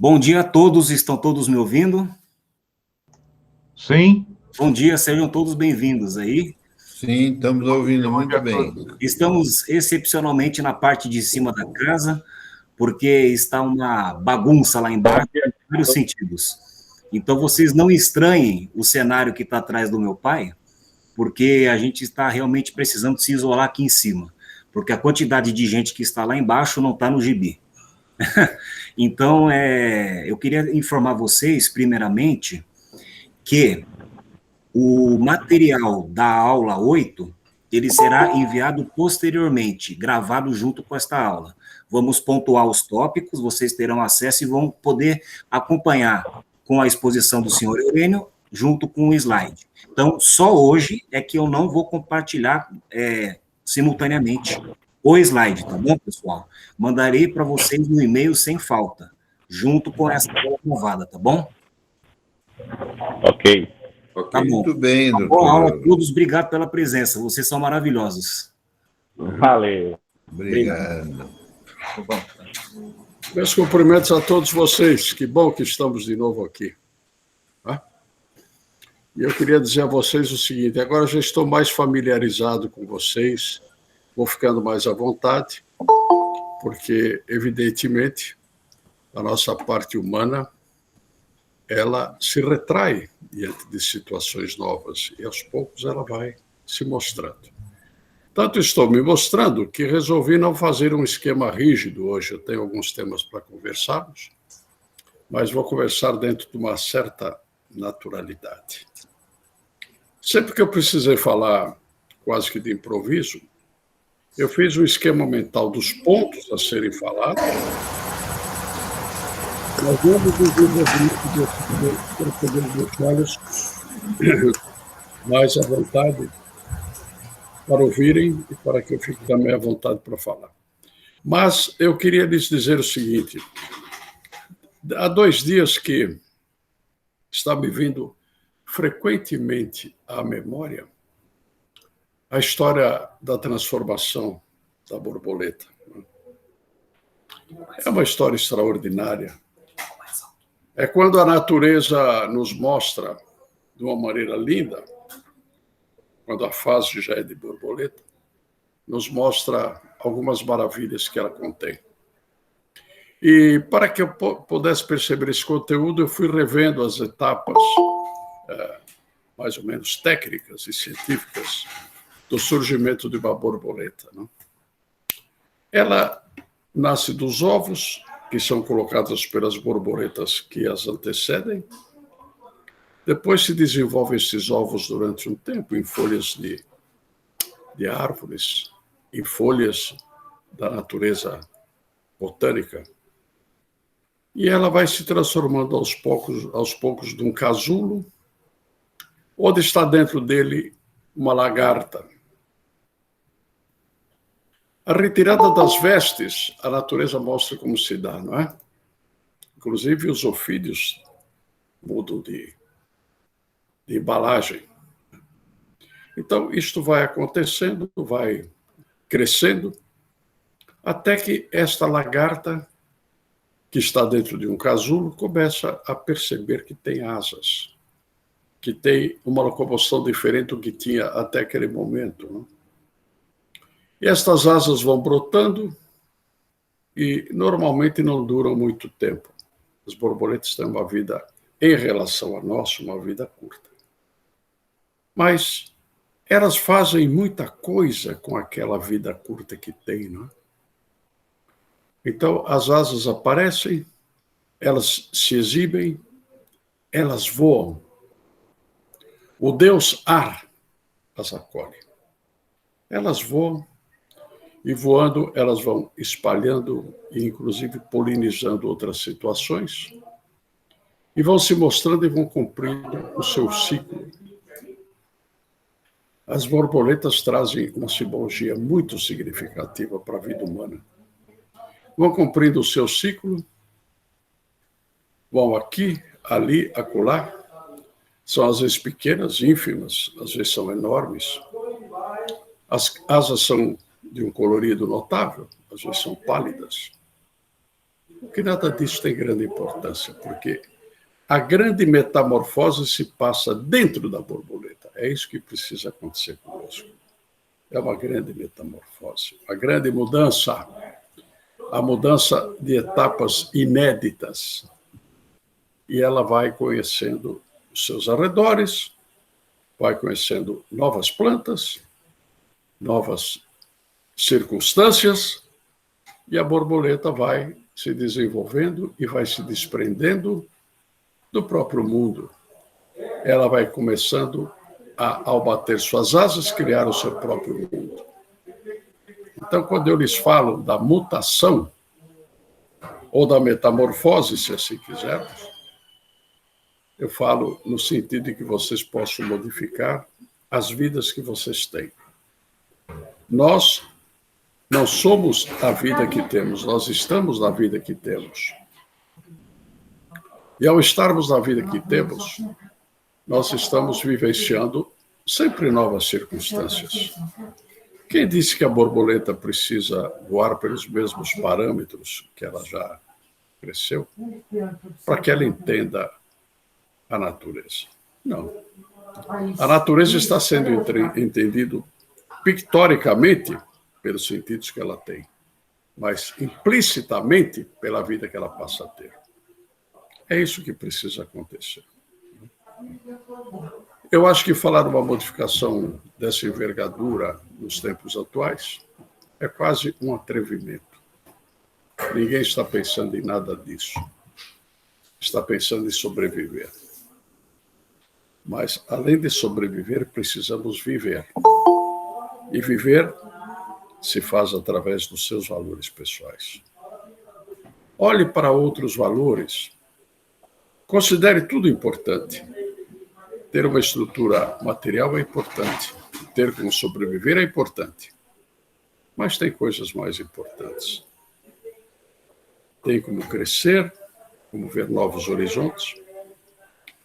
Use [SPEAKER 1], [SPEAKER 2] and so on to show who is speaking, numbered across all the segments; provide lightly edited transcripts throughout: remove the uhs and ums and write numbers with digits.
[SPEAKER 1] Bom dia a todos, estão todos me ouvindo?
[SPEAKER 2] Sim.
[SPEAKER 1] Bom dia, sejam todos bem-vindos aí.
[SPEAKER 3] Sim, estamos ouvindo muito bem.
[SPEAKER 1] Estamos excepcionalmente na parte de cima da casa, porque está uma bagunça lá embaixo em vários sentidos. Então, vocês não estranhem o cenário que está atrás do meu pai, porque a gente está realmente precisando se isolar aqui em cima, porque a quantidade de gente que está lá embaixo não está no gibi. Então, eu queria informar vocês, primeiramente, que o material da aula 8, ele será enviado posteriormente, gravado junto com esta aula. Vamos pontuar os tópicos, vocês terão acesso e vão poder acompanhar com a exposição do senhor Eurênio, junto com o slide. Então, só hoje é que eu não vou compartilhar simultaneamente o slide, tá bom, pessoal? Mandarei para vocês no e-mail sem falta, junto com essa aula gravada, tá bom?
[SPEAKER 2] Ok.
[SPEAKER 1] Tá bom.
[SPEAKER 3] Muito bem, doutor.
[SPEAKER 1] Boa aula a todos, obrigado pela presença, vocês são maravilhosos.
[SPEAKER 2] Valeu.
[SPEAKER 3] Obrigado.
[SPEAKER 4] Meus cumprimentos a todos vocês, que bom que estamos de novo aqui. E eu queria dizer a vocês o seguinte, agora já estou mais familiarizado com vocês, vou ficando mais à vontade, porque, evidentemente, a nossa parte humana, ela se retrai diante de situações novas, e aos poucos ela vai se mostrando. Tanto estou me mostrando que resolvi não fazer um esquema rígido hoje, eu tenho alguns temas para conversarmos, mas vou conversar dentro de uma certa naturalidade. Sempre que eu precisei falar quase que de improviso, eu fiz um esquema mental dos pontos a serem falados, mas vamos para poder deixá-los mais à vontade para ouvirem e para que eu fique também à vontade para falar. Mas eu queria lhes dizer o seguinte, há 2 dias que está me vindo frequentemente à memória a história da transformação da borboleta. É uma história extraordinária. É quando a natureza nos mostra, de uma maneira linda, quando a fase já é de borboleta, nos mostra algumas maravilhas que ela contém. E para que eu pudesse perceber esse conteúdo, eu fui revendo as etapas mais ou menos técnicas e científicas do surgimento de uma borboleta. Não? Ela nasce dos ovos, que são colocados pelas borboletas que as antecedem. Depois se desenvolvem esses ovos durante um tempo em folhas de árvores, em folhas da natureza botânica. E ela vai se transformando aos poucos de um casulo, onde está dentro dele uma lagarta. A retirada das vestes, a natureza mostra como se dá, não é? Inclusive os ofídeos mudam de embalagem. Então, isto vai acontecendo, vai crescendo, até que esta lagarta, que está dentro de um casulo, começa a perceber que tem asas, que tem uma locomoção diferente do que tinha até aquele momento. Não? E estas asas vão brotando e normalmente não duram muito tempo. As borboletas têm uma vida, em relação a nós, uma vida curta. Mas elas fazem muita coisa com aquela vida curta que tem, não é? Então, as asas aparecem, elas se exibem, elas voam. O Deus Ar as acolhe. Elas voam, e voando elas vão espalhando e, inclusive, polinizando outras situações, e vão se mostrando e vão cumprindo o seu ciclo. As borboletas trazem uma simbologia muito significativa para a vida humana. Vão cumprindo o seu ciclo, vão aqui, ali, acolá. São às vezes pequenas, ínfimas, às vezes são enormes. As asas são de um colorido notável, às vezes são pálidas. Porque nada disso tem grande importância, porque a grande metamorfose se passa dentro da borboleta. É isso que precisa acontecer conosco. É uma grande metamorfose, uma grande mudança, a mudança de etapas inéditas. E ela vai conhecendo os seus arredores, vai conhecendo novas plantas, novas circunstâncias, e a borboleta vai se desenvolvendo e vai se desprendendo do próprio mundo. Ela vai começando ao bater suas asas, criar o seu próprio mundo. Então, quando eu lhes falo da mutação, ou da metamorfose, se assim quisermos, eu falo no sentido de que vocês possam modificar as vidas que vocês têm. Nós não somos a vida que temos, nós estamos na vida que temos. E ao estarmos na vida que temos, nós estamos vivenciando sempre novas circunstâncias. Quem disse que a borboleta precisa voar pelos mesmos parâmetros que ela já cresceu, para que ela entenda a natureza? Não. A natureza está sendo entendido pictoricamente pelos sentidos que ela tem, mas implicitamente pela vida que ela passa a ter. É isso que precisa acontecer. Eu acho que falar uma modificação dessa envergadura nos tempos atuais é quase um atrevimento. Ninguém está pensando em nada disso. Está pensando em sobreviver. Mas, além de sobreviver, precisamos viver. E viver se faz através dos seus valores pessoais. Olhe para outros valores. Considere tudo importante. Ter uma estrutura material é importante. Ter como sobreviver é importante. Mas tem coisas mais importantes. Tem como crescer, como ver novos horizontes.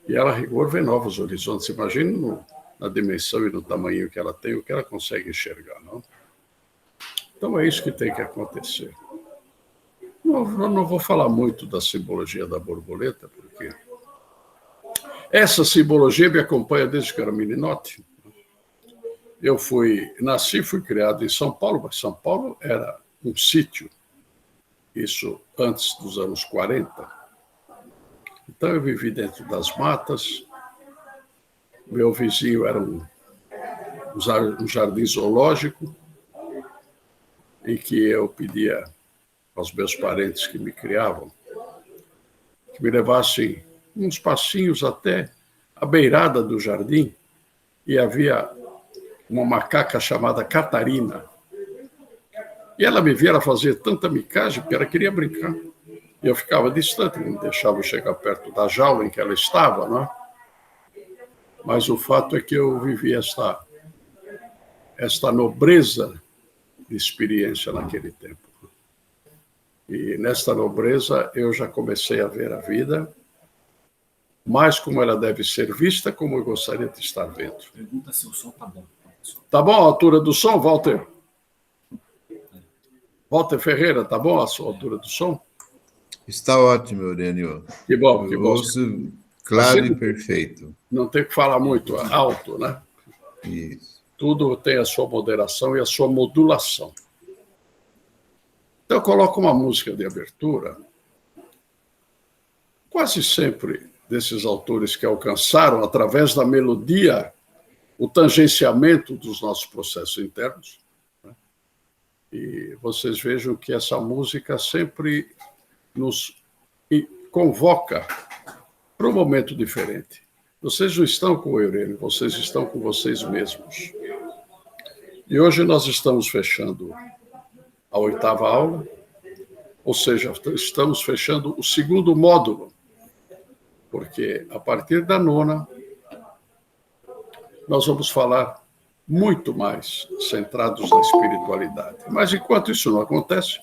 [SPEAKER 4] E ela, a rigor, vê novos horizontes. Imagine na dimensão e no tamanho que ela tem, o que ela consegue enxergar, não? Então é isso que tem que acontecer. Não vou falar muito da simbologia da borboleta, porque essa simbologia me acompanha desde que era meninote. Eu nasci e fui criado em São Paulo, mas São Paulo era um sítio. Isso antes dos anos 40. Então eu vivi dentro das matas. Meu vizinho era um jardim zoológico, em que eu pedia aos meus parentes que me criavam que me levassem uns passinhos até a beirada do jardim, e havia uma macaca chamada Catarina. E ela me via fazer tanta micagem que ela queria brincar. E eu ficava distante, não deixava eu chegar perto da jaula em que ela estava, né? Mas o fato é que eu vivi esta nobreza de experiência naquele tempo. E nesta nobreza eu já comecei a ver a vida mais como ela deve ser vista, como eu gostaria de estar vendo.
[SPEAKER 1] Pergunta se o som tá bom.
[SPEAKER 4] Tá bom a altura do som, Walter? Walter Ferreira, tá bom a sua altura do som?
[SPEAKER 3] Está ótimo, Eurênio.
[SPEAKER 4] Que bom, que bom.
[SPEAKER 3] Ouço claro e perfeito.
[SPEAKER 4] Não tem que falar muito alto, né?
[SPEAKER 3] Isso.
[SPEAKER 4] Tudo tem a sua moderação e a sua modulação. Então, eu coloco uma música de abertura, quase sempre desses autores que alcançaram, através da melodia, o tangenciamento dos nossos processos internos. Né? E vocês vejam que essa música sempre nos convoca para um momento diferente. Vocês não estão com o Eurênio, vocês estão com vocês mesmos. E hoje nós estamos fechando a 8ª aula, ou seja, estamos fechando o 2º módulo, porque a partir da 9ª nós vamos falar muito mais centrados na espiritualidade. Mas enquanto isso não acontece,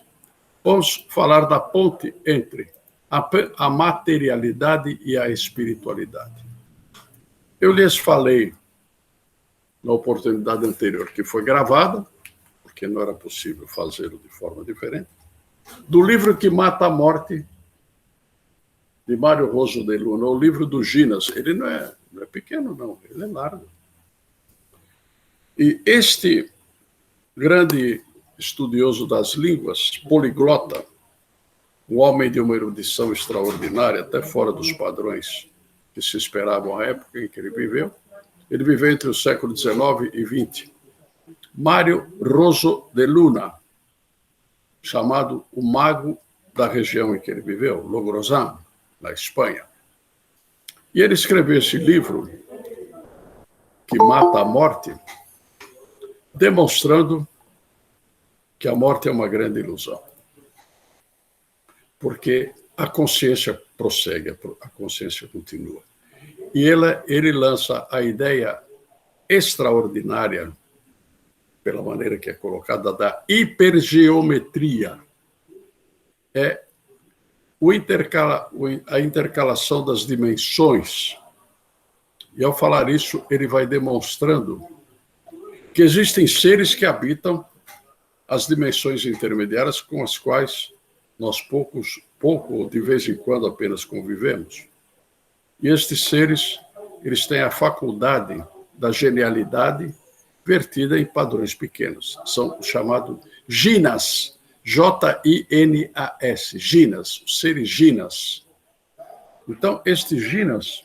[SPEAKER 4] vamos falar da ponte entre a materialidade e a espiritualidade. Eu lhes falei na oportunidade anterior, que foi gravada, porque não era possível fazê-lo de forma diferente, do livro que mata a morte, de Mário Rosso de Luna, o livro do Ginas. Ele não é pequeno, não, ele é largo. E este grande estudioso das línguas, poliglota, um homem de uma erudição extraordinária, até fora dos padrões que se esperavam à época em que ele viveu entre o século XIX e XX. Mário Rosso de Luna, chamado o mago da região em que ele viveu, Logrosan, na Espanha. E ele escreveu esse livro, que mata a morte, demonstrando que a morte é uma grande ilusão. Porque a consciência prossegue, a consciência continua. E ele lança a ideia extraordinária, pela maneira que é colocada, da hipergeometria. É a intercalação das dimensões. E, ao falar isso, ele vai demonstrando que existem seres que habitam as dimensões intermediárias com as quais nós pouco, de vez em quando, apenas convivemos. E estes seres, eles têm a faculdade da genialidade vertida em padrões pequenos. São chamados ginas, J-I-N-A-S, ginas, os seres ginas. Então, estes ginas,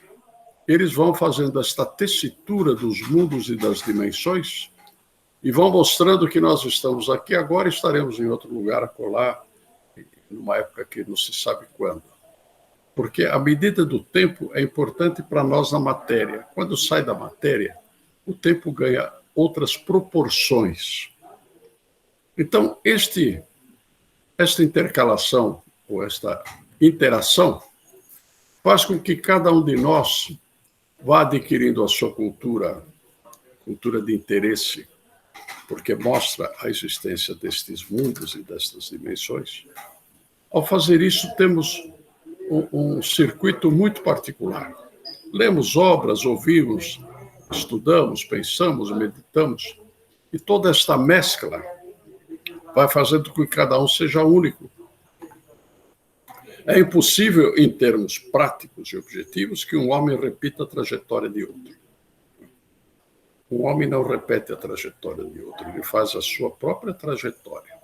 [SPEAKER 4] eles vão fazendo esta tessitura dos mundos e das dimensões e vão mostrando que nós estamos aqui agora e estaremos em outro lugar, acolá, numa época que não se sabe quando. Porque a medida do tempo é importante para nós na matéria. Quando sai da matéria, o tempo ganha outras proporções. Então, esta intercalação, ou esta interação, faz com que cada um de nós vá adquirindo a sua cultura de interesse, porque mostra a existência destes mundos e destas dimensões. Ao fazer isso, temos um circuito muito particular. Lemos obras, ouvimos, estudamos, pensamos, meditamos, e toda esta mescla vai fazendo com que cada um seja único. É impossível, em termos práticos e objetivos, que um homem repita a trajetória de outro. Um homem não repete a trajetória de outro, ele faz a sua própria trajetória.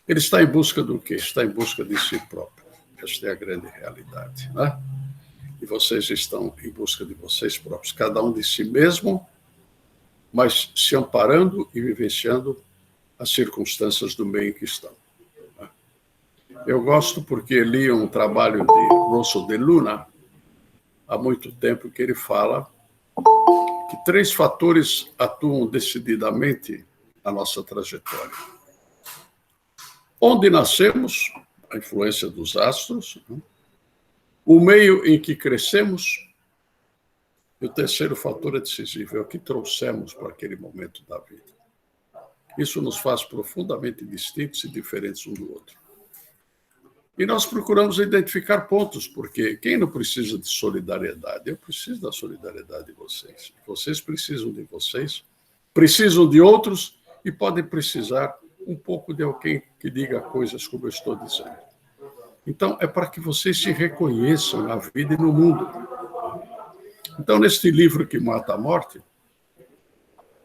[SPEAKER 4] Ele está em busca do quê? Está em busca de si próprio. Esta é a grande realidade, né? E vocês estão em busca de vocês próprios, cada um de si mesmo, mas se amparando e vivenciando as circunstâncias do meio em que estão. Eu gosto porque li um trabalho de Rosso de Luna, há muito tempo, que ele fala que 3 fatores atuam decididamente na nossa trajetória. Onde nascemos, a influência dos astros, o meio em que crescemos, e o terceiro fator é decisivo, é o que trouxemos para aquele momento da vida. Isso nos faz profundamente distintos e diferentes um do outro. E nós procuramos identificar pontos, porque quem não precisa de solidariedade? Eu preciso da solidariedade de vocês. Vocês precisam de vocês, precisam de outros e podem precisar um pouco de alguém que diga coisas como eu estou dizendo. Então, é para que vocês se reconheçam na vida e no mundo. Então, neste livro que mata a morte,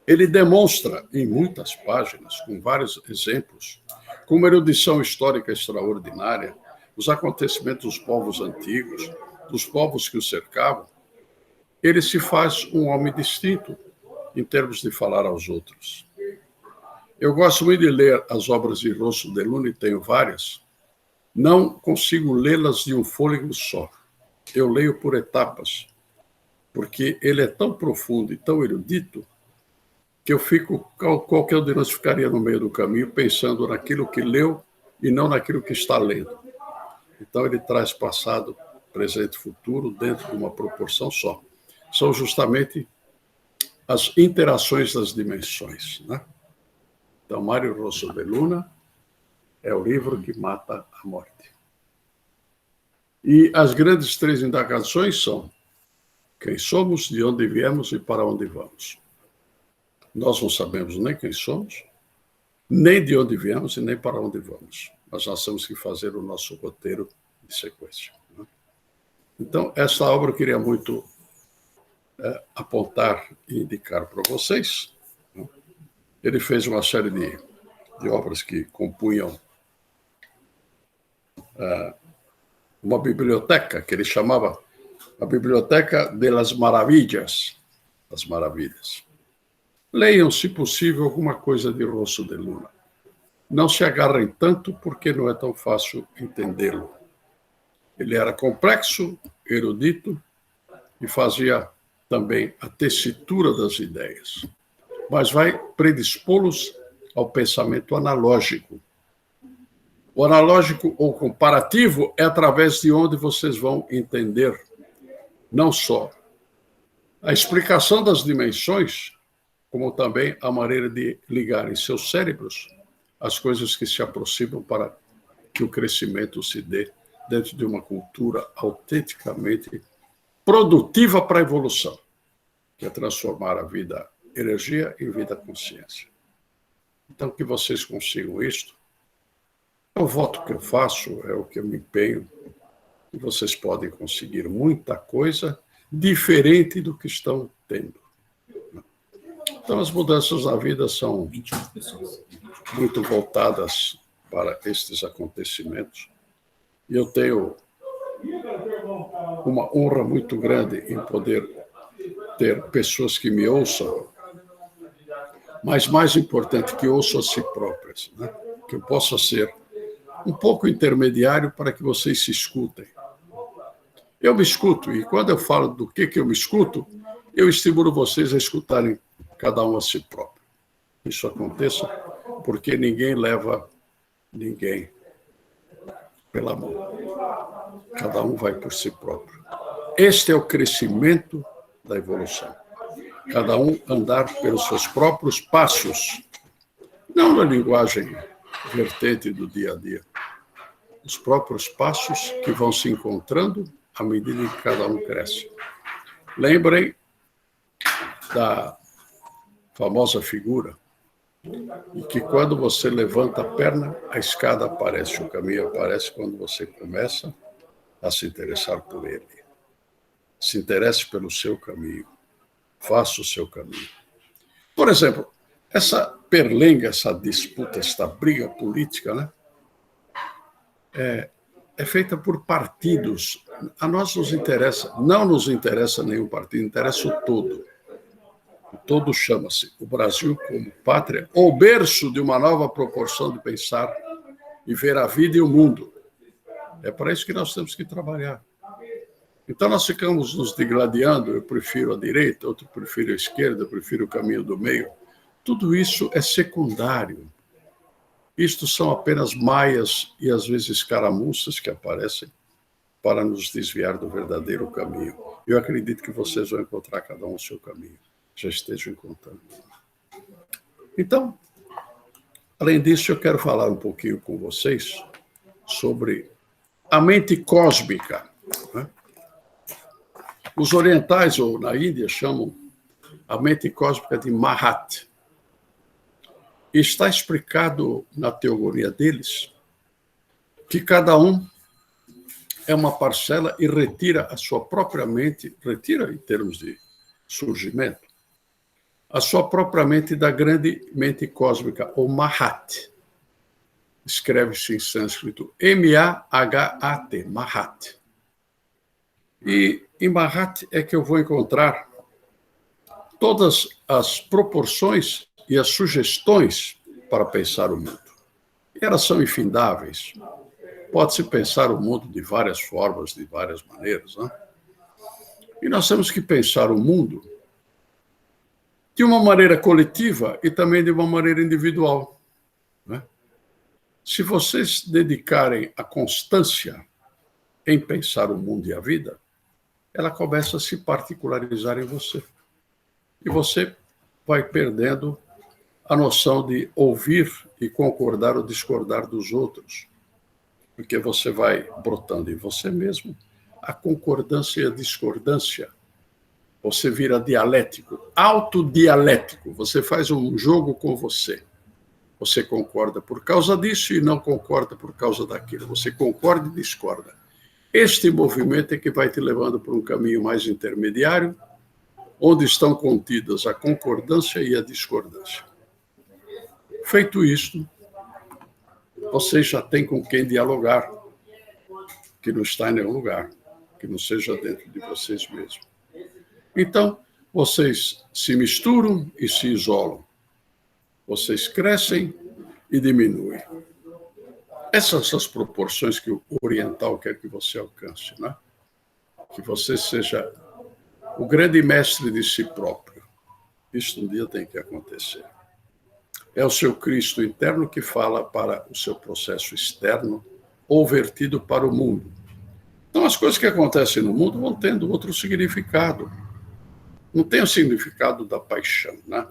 [SPEAKER 4] ele demonstra em muitas páginas, com vários exemplos, com uma erudição histórica extraordinária, os acontecimentos dos povos antigos, dos povos que o cercavam, ele se faz um homem distinto em termos de falar aos outros. Eu gosto muito de ler as obras de Rosso de Luna, e tenho várias. Não consigo lê-las de um fôlego só. Eu leio por etapas, porque ele é tão profundo e tão erudito que eu fico, qualquer um de nós ficaria no meio do caminho pensando naquilo que leu e não naquilo que está lendo. Então ele traz passado, presente e futuro dentro de uma proporção só. São justamente as interações das dimensões, né? Então, Mário Rosso de Luna é o livro que mata a morte. E as grandes 3 indagações são: quem somos, de onde viemos e para onde vamos. Nós não sabemos nem quem somos, nem de onde viemos e nem para onde vamos. mas nós temos que fazer o nosso roteiro de sequência. Então, essa obra eu queria muito apontar e indicar para vocês. Ele fez uma série de obras que compunham uma biblioteca, que ele chamava a Biblioteca de las Maravillas, das Maravilhas. Leiam, se possível, alguma coisa de Rosso de Luna. Não se agarrem tanto, porque não é tão fácil entendê-lo. Ele era complexo, erudito, e fazia também a tessitura das ideias, mas vai predispô-los ao pensamento analógico. O analógico ou comparativo é através de onde vocês vão entender não só a explicação das dimensões, como também a maneira de ligar em seus cérebros as coisas que se aproximam para que o crescimento se dê dentro de uma cultura autenticamente produtiva para a evolução, que é transformar a vida energia em vida consciência. Então, que vocês consigam isto. É o voto que eu faço, é o que eu me empenho, e vocês podem conseguir muita coisa diferente do que estão tendo. Então, as mudanças na vida são muito voltadas para estes acontecimentos. E eu tenho uma honra muito grande em poder ter pessoas que me ouçam, mas mais importante, que ouçam a si próprias, né? Que eu possa ser um pouco intermediário para que vocês se escutem. Eu me escuto, e quando eu falo do que eu me escuto, eu estimulo vocês a escutarem cada um a si próprio. Isso aconteça porque ninguém leva ninguém pela mão. Cada um vai por si próprio. Este é o crescimento da evolução. Cada um andar pelos seus próprios passos, não na linguagem vertente do dia a dia. Os próprios passos que vão se encontrando à medida que cada um cresce. Lembrem da famosa figura e que quando você levanta a perna, a escada aparece, o caminho aparece quando você começa a se interessar por ele. Se interesse pelo seu caminho. Faça o seu caminho. Por exemplo, essa perlenga, essa disputa, essa briga política, né? É feita por partidos. A nós nos interessa, não nos interessa nenhum partido, interessa o todo. O todo chama-se o Brasil como pátria, ou berço de uma nova proporção de pensar e ver a vida e o mundo. É para isso que nós temos que trabalhar. Então nós ficamos nos digladiando, eu prefiro a direita, outro prefiro a esquerda, eu prefiro o caminho do meio. Tudo isso é secundário. Isto são apenas maias e às vezes caramuças que aparecem para nos desviar do verdadeiro caminho. Eu acredito que vocês vão encontrar cada um o seu caminho. Já estejam encontrando. Então, além disso, eu quero falar um pouquinho com vocês sobre a mente cósmica, né? Os orientais, ou na Índia, chamam a mente cósmica de Mahat. Está explicado na teogonia deles que cada um é uma parcela e retira a sua própria mente, retira em termos de surgimento, a sua própria mente da grande mente cósmica, ou Mahat. Escreve-se em sânscrito M-A-H-A-T, Mahat. E em Mahat é que eu vou encontrar todas as proporções e as sugestões para pensar o mundo. E elas são infindáveis. Pode-se pensar o mundo de várias formas, de várias maneiras, né? E nós temos que pensar o mundo de uma maneira coletiva e também de uma maneira individual, né? Se vocês dedicarem a constância em pensar o mundo e a vida, ela começa a se particularizar em você. E você vai perdendo a noção de ouvir e concordar ou discordar dos outros, porque você vai brotando em você mesmo a concordância e a discordância. Você vira dialético, autodialético. Você faz um jogo com você. Você concorda por causa disso e não concorda por causa daquilo. Você concorda e discorda. Este movimento é que vai te levando para um caminho mais intermediário, onde estão contidas a concordância e a discordância. Feito isto, você já tem com quem dialogar, que não está em nenhum lugar, que não seja dentro de vocês mesmos. Então, vocês se misturam e se isolam. Vocês crescem e diminuem. Essas são as proporções que o oriental quer que você alcance, né? Que você seja o grande mestre de si próprio. Isso um dia tem que acontecer. É o seu Cristo interno que fala para o seu processo externo ou vertido para o mundo. Então, as coisas que acontecem no mundo vão tendo outro significado. Não tem o significado da paixão, né?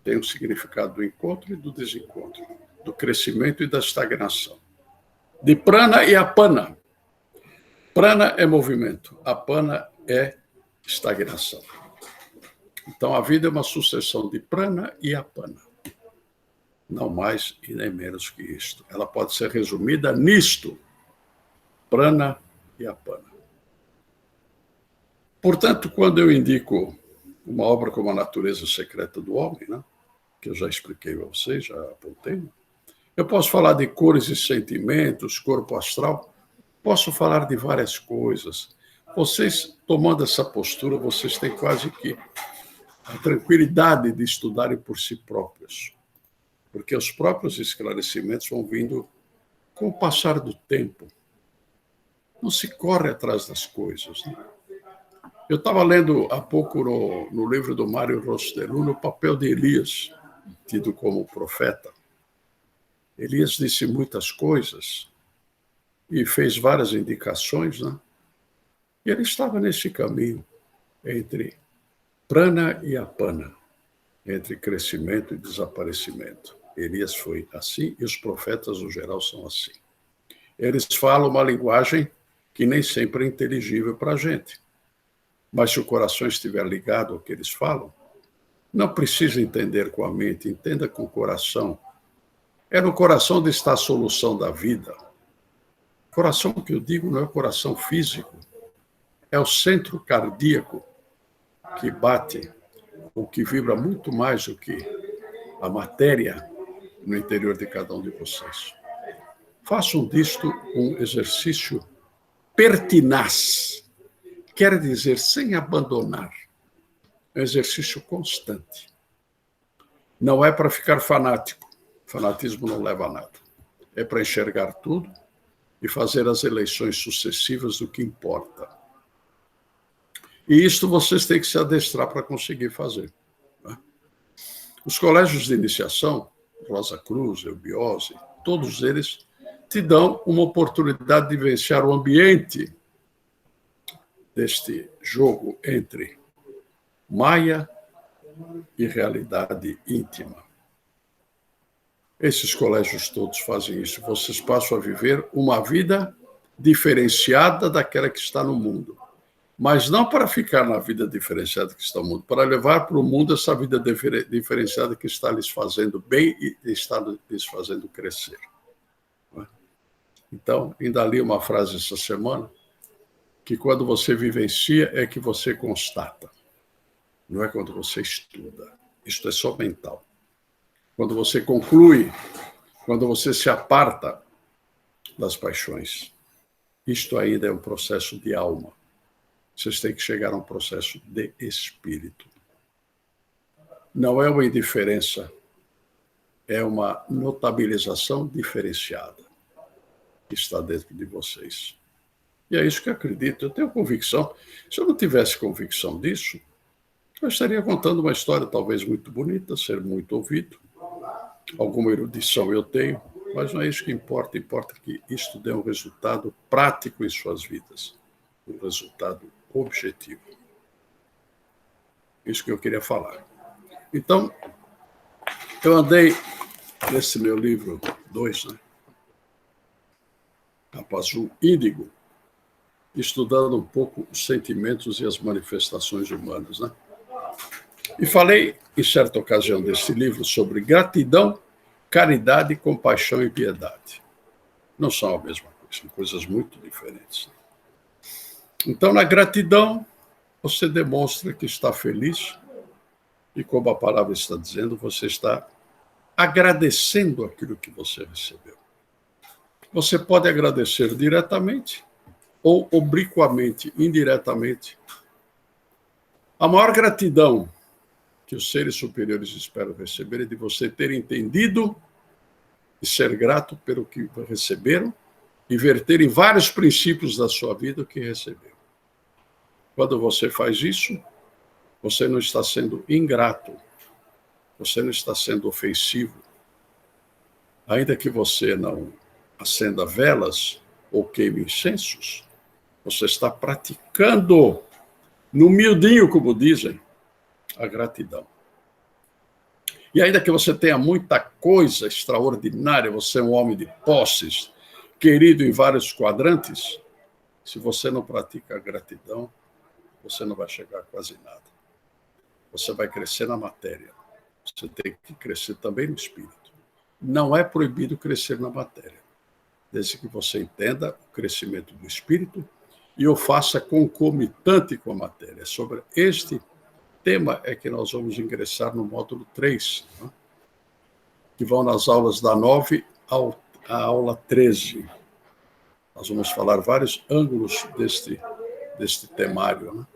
[SPEAKER 4] Tem o significado do encontro e do desencontro, do crescimento e da estagnação. De prana e apana. Prana é movimento, apana é estagnação. Então, a vida é uma sucessão de prana e apana. Não mais e nem menos que isto. Ela pode ser resumida nisto: prana e apana. Portanto, quando eu indico uma obra como A Natureza Secreta do Homem, né, que eu já expliquei a vocês, já apontei, eu posso falar de cores e sentimentos, corpo astral, posso falar de várias coisas. Vocês, tomando essa postura, vocês têm quase que a tranquilidade de estudarem por si próprios, porque os próprios esclarecimentos vão vindo com o passar do tempo. Não se corre atrás das coisas, né? Eu estava lendo há pouco no livro do Mário Rostelluno o papel de Elias, tido como profeta. Elias disse muitas coisas e fez várias indicações, né? E ele estava nesse caminho entre prana e apana, entre crescimento e desaparecimento. Elias foi assim e os profetas, no geral, são assim. Eles falam uma linguagem que nem sempre é inteligível para a gente. Mas se o coração estiver ligado ao que eles falam, não precisa entender com a mente, entenda com o coração. É no coração onde está a solução da vida. Coração que eu digo não é o coração físico, é o centro cardíaco que bate, ou que vibra muito mais do que a matéria no interior de cada um de vocês. Façam disto um exercício pertinaz. Quer dizer, sem abandonar. É um exercício constante. Não é para ficar fanático. Fanatismo não leva a nada. É para enxergar tudo e fazer as eleições sucessivas do que importa. E isto vocês têm que se adestrar para conseguir fazer, né? Os colégios de iniciação, Rosa Cruz, Eubiose, todos eles te dão uma oportunidade de vivenciar o ambiente deste jogo entre Maia e realidade íntima. Esses colégios todos fazem isso. Vocês passam a viver uma vida diferenciada daquela que está no mundo. Mas não para ficar na vida diferenciada que está no mundo, para levar para o mundo essa vida diferenciada que está lhes fazendo bem e está lhes fazendo crescer. Então, ainda li uma frase essa semana, que quando você vivencia é que você constata. Não é quando você estuda. Isto é só mental. Quando você conclui, quando você se aparta das paixões, isto ainda é um processo de alma. Vocês têm que chegar a um processo de espírito. Não é uma indiferença, é uma notabilização diferenciada que está dentro de vocês. E é isso que eu acredito. Eu tenho convicção. Se eu não tivesse convicção disso, eu estaria contando uma história talvez muito bonita, ser muito ouvido. Alguma erudição eu tenho, mas não é isso que importa. Importa que isto dê um resultado prático em suas vidas. Um resultado objetivo. Isso que eu queria falar. Então, eu andei nesse meu livro 2, né? Capa Azul Índigo, estudando um pouco os sentimentos e as manifestações humanas, né? E falei, em certa ocasião desse livro, sobre gratidão caridade, compaixão e piedade. Não são a mesma coisa, são coisas muito diferentes. Então, na gratidão, você demonstra que está feliz e, como a palavra está dizendo, você está agradecendo aquilo que você recebeu. Você pode agradecer diretamente ou obliquamente, indiretamente. A maior gratidão que os seres superiores esperam receber é de você ter entendido e ser grato pelo que receberam e verter em vários princípios da sua vida o que recebeu. Quando você faz isso, você não está sendo ingrato, você não está sendo ofensivo. Ainda que você não acenda velas ou queime incensos, você está praticando, no miudinho, como dizem, a gratidão. E ainda que você tenha muita coisa extraordinária, você é um homem de posses, querido em vários quadrantes, se você não pratica a gratidão, você não vai chegar a quase nada. Você vai crescer na matéria. Você tem que crescer também no espírito. Não é proibido crescer na matéria, desde que você entenda o crescimento do espírito e o faça concomitante com a matéria. Sobre este tema é que nós vamos ingressar no módulo 3, né? Que vão nas aulas da 9 à aula 13. Nós vamos falar vários ângulos deste temário, né?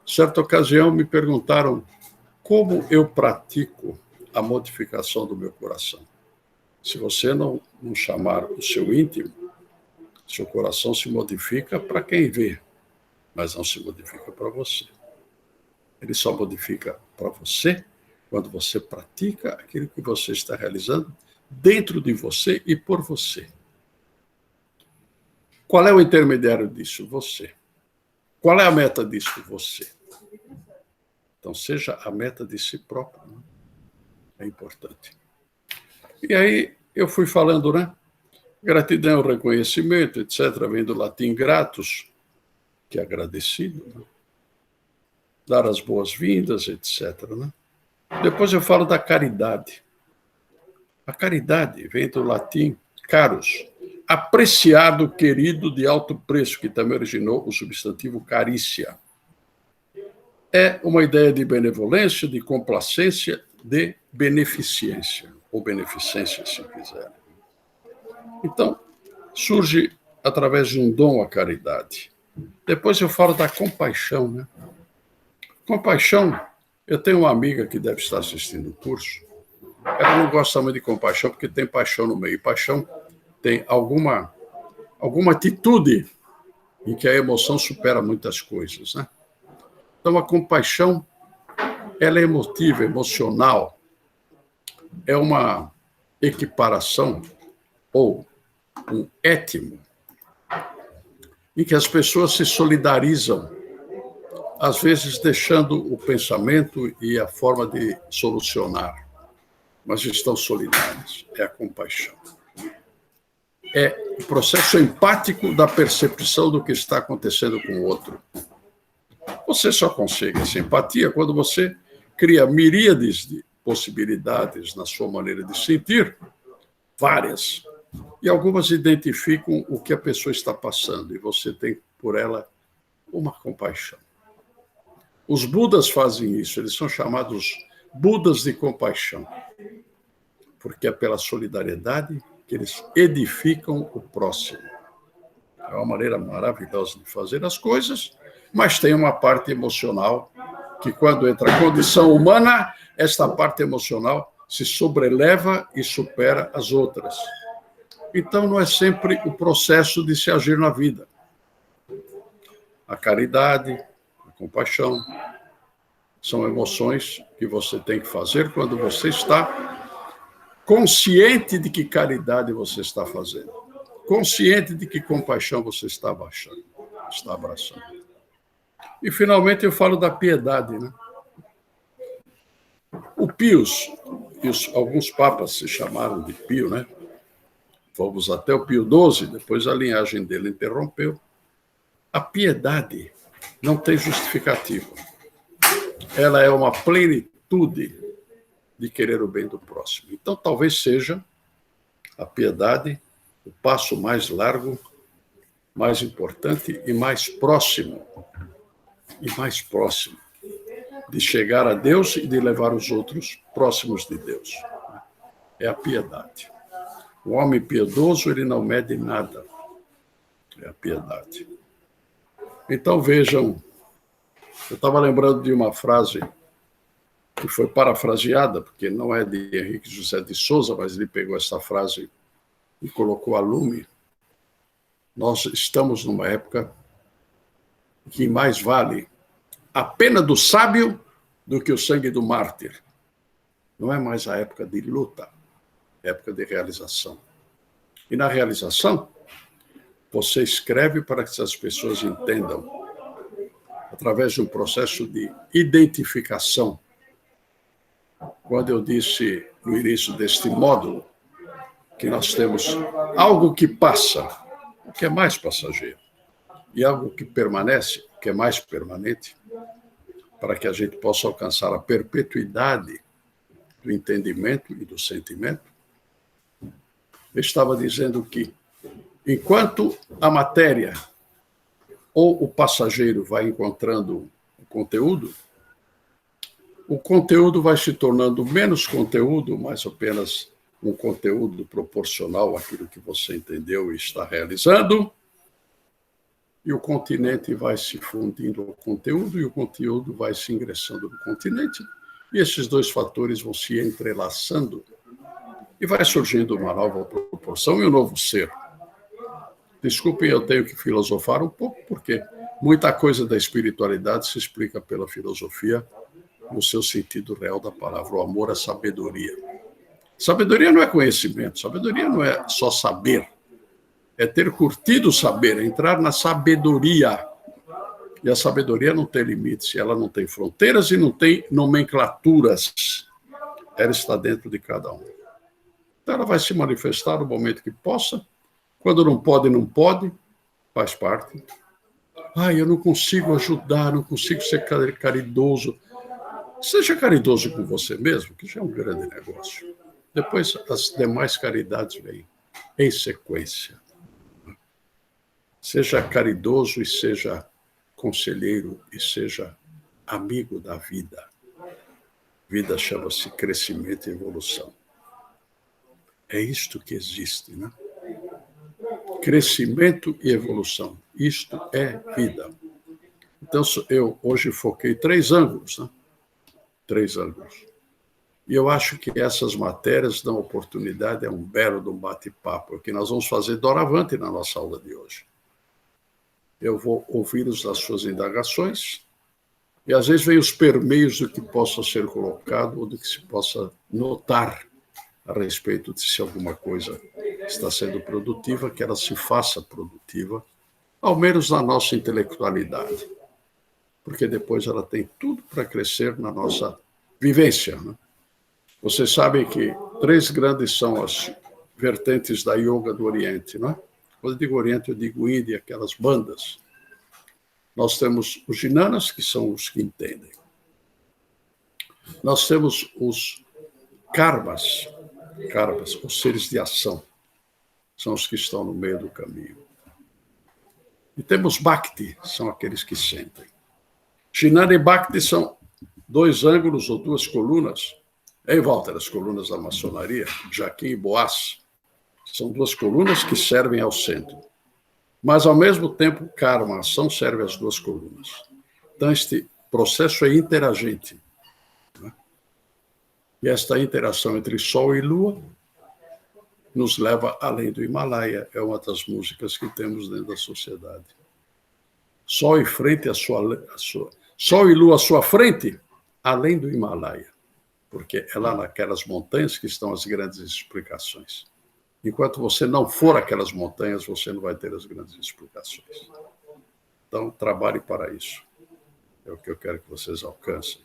[SPEAKER 4] Certa ocasião me perguntaram como eu pratico a modificação do meu coração. Se você não chamar o seu íntimo, seu coração se modifica para quem vê, mas não se modifica para você. Ele só modifica para você quando você pratica aquilo que você está realizando dentro de você e por você. Qual é o intermediário disso? Você. Qual é a meta disso? Você. Então, seja a meta de si próprio. Né? É importante. E aí, eu fui falando, né? Gratidão, reconhecimento, etc., vem do latim gratus, que é agradecido, né? Dar as boas-vindas, etc., né? Depois eu falo da caridade. A caridade vem do latim caros, apreciado, querido, de alto preço, que também originou o substantivo carícia. É uma ideia de benevolência, de complacência, de beneficência, ou beneficência, se quiser. Então, surge através de um dom a caridade. Depois eu falo da compaixão, né? Compaixão, eu tenho uma amiga que deve estar assistindo o curso, ela não gosta muito de compaixão porque tem paixão no meio. Paixão tem alguma atitude em que a emoção supera muitas coisas, né? Então, a compaixão, ela é emotiva, emocional, é uma equiparação ou um étimo em que as pessoas se solidarizam, às vezes deixando o pensamento e a forma de solucionar, mas estão solidárias. É a compaixão. É o processo empático da percepção do que está acontecendo com o outro. Você só consegue essa empatia quando você cria miríades de possibilidades na sua maneira de sentir, várias, e algumas identificam o que a pessoa está passando, e você tem por ela uma compaixão. Os Budas fazem isso, eles são chamados Budas de compaixão, porque é pela solidariedade que eles edificam o próximo. É uma maneira maravilhosa de fazer as coisas, mas tem uma parte emocional que, quando entra a condição humana, esta parte emocional se sobreleva e supera as outras. Então, não é sempre o processo de se agir na vida. A caridade, a compaixão, são emoções que você tem que fazer quando você está consciente de que caridade você está fazendo, consciente de que compaixão você está abraçando. E, finalmente, eu falo da piedade, né? O Pius, alguns papas se chamaram de Pio, né? Fomos até o Pio XII, depois a linhagem dele interrompeu. A piedade não tem justificativa. Ela é uma plenitude de querer o bem do próximo. Então, talvez seja a piedade o passo mais largo, mais importante e mais próximo de chegar a Deus e de levar os outros próximos de Deus. É a piedade. O homem piedoso, ele não mede nada. É a piedade. Então, vejam, eu estava lembrando de uma frase que foi parafraseada, porque não é de Henrique José de Souza, mas ele pegou essa frase e colocou a lume. Nós estamos numa época que mais vale a pena do sábio do que o sangue do mártir. Não é mais a época de luta, é a época de realização. E na realização, você escreve para que as pessoas entendam, através de um processo de identificação. Quando eu disse no início deste módulo que nós temos algo que passa, que é mais passageiro, e algo que permanece, que é mais permanente, para que a gente possa alcançar a perpetuidade do entendimento e do sentimento, eu estava dizendo que, enquanto a matéria ou o passageiro vai encontrando o conteúdo vai se tornando menos conteúdo, mas apenas um conteúdo proporcional àquilo que você entendeu e está realizando, e o continente vai se fundindo ao conteúdo, e o conteúdo vai se ingressando no continente, e esses dois fatores vão se entrelaçando, e vai surgindo uma nova proporção e um novo ser. Desculpem, eu tenho que filosofar um pouco, porque muita coisa da espiritualidade se explica pela filosofia, no seu sentido real da palavra. O amor à sabedoria. Sabedoria não é conhecimento, sabedoria não é só saber, é ter curtido o saber, é entrar na sabedoria. E a sabedoria não tem limites, ela não tem fronteiras e não tem nomenclaturas. Ela está dentro de cada um. Então ela vai se manifestar no momento que possa. Quando não pode, faz parte. Eu não consigo ajudar, não consigo ser caridoso. Seja caridoso com você mesmo, que já é um grande negócio. Depois as demais caridades vêm em sequência. Seja caridoso e seja conselheiro e seja amigo da vida. Vida chama-se crescimento e evolução. É isto que existe, né? Crescimento e evolução. Isto é vida. Então, eu hoje foquei 3 ângulos, né? 3 ângulos. E eu acho que essas matérias dão oportunidade, é um belo de um bate-papo, que nós vamos fazer doravante na nossa aula de hoje. Eu vou ouvi-los das suas indagações, e às vezes vem os permeios do que possa ser colocado, ou do que se possa notar a respeito de se alguma coisa está sendo produtiva, que ela se faça produtiva, ao menos na nossa intelectualidade. Porque depois ela tem tudo para crescer na nossa vivência. Né? Vocês sabem que 3 grandes são as vertentes da yoga do Oriente. Né? Quando eu digo Oriente, eu digo Índia, aquelas bandas. Nós temos os jnanas, que são os que entendem. Nós temos os karmas, os seres de ação. São os que estão no meio do caminho. E temos bhakti, são aqueles que sentem. Jnana e Bhakti são 2 ângulos ou 2 colunas, em volta das colunas da maçonaria, Jaquim e Boaz. São 2 colunas que servem ao centro. Mas, ao mesmo tempo, karma, a ação, serve às 2 colunas. Então, este processo é interagente. Né? E esta interação entre Sol e Lua nos leva além do Himalaia. É uma das músicas que temos dentro da sociedade. Sol e frente Sol e Lua à sua frente, além do Himalaia, porque é lá naquelas montanhas que estão as grandes explicações. Enquanto você não for aquelas montanhas, você não vai ter as grandes explicações. Então, trabalhe para isso. É o que eu quero que vocês alcancem.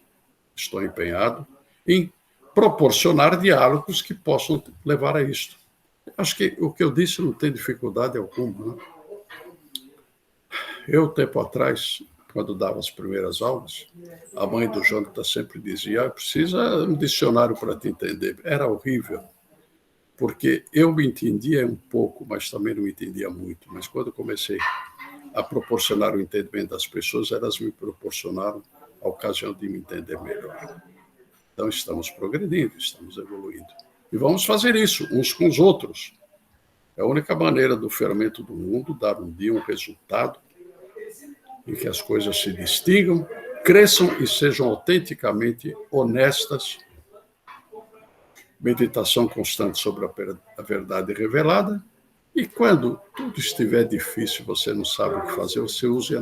[SPEAKER 4] Estou empenhado em proporcionar diálogos que possam levar a isto. Acho que o que eu disse não tem dificuldade alguma. Né? Eu, tempo atrás, quando dava as primeiras aulas, a mãe do Jonathan sempre dizia: precisa um dicionário para te entender. Era horrível, porque eu me entendia um pouco, mas também não me entendia muito. Mas quando eu comecei a proporcionar o entendimento das pessoas, elas me proporcionaram a ocasião de me entender melhor. Então, estamos progredindo, estamos evoluindo. E vamos fazer isso uns com os outros. É a única maneira do fermento do mundo dar um dia um resultado em que as coisas se distingam, cresçam e sejam autenticamente honestas. Meditação constante sobre a verdade revelada. E quando tudo estiver difícil, você não sabe o que fazer, você use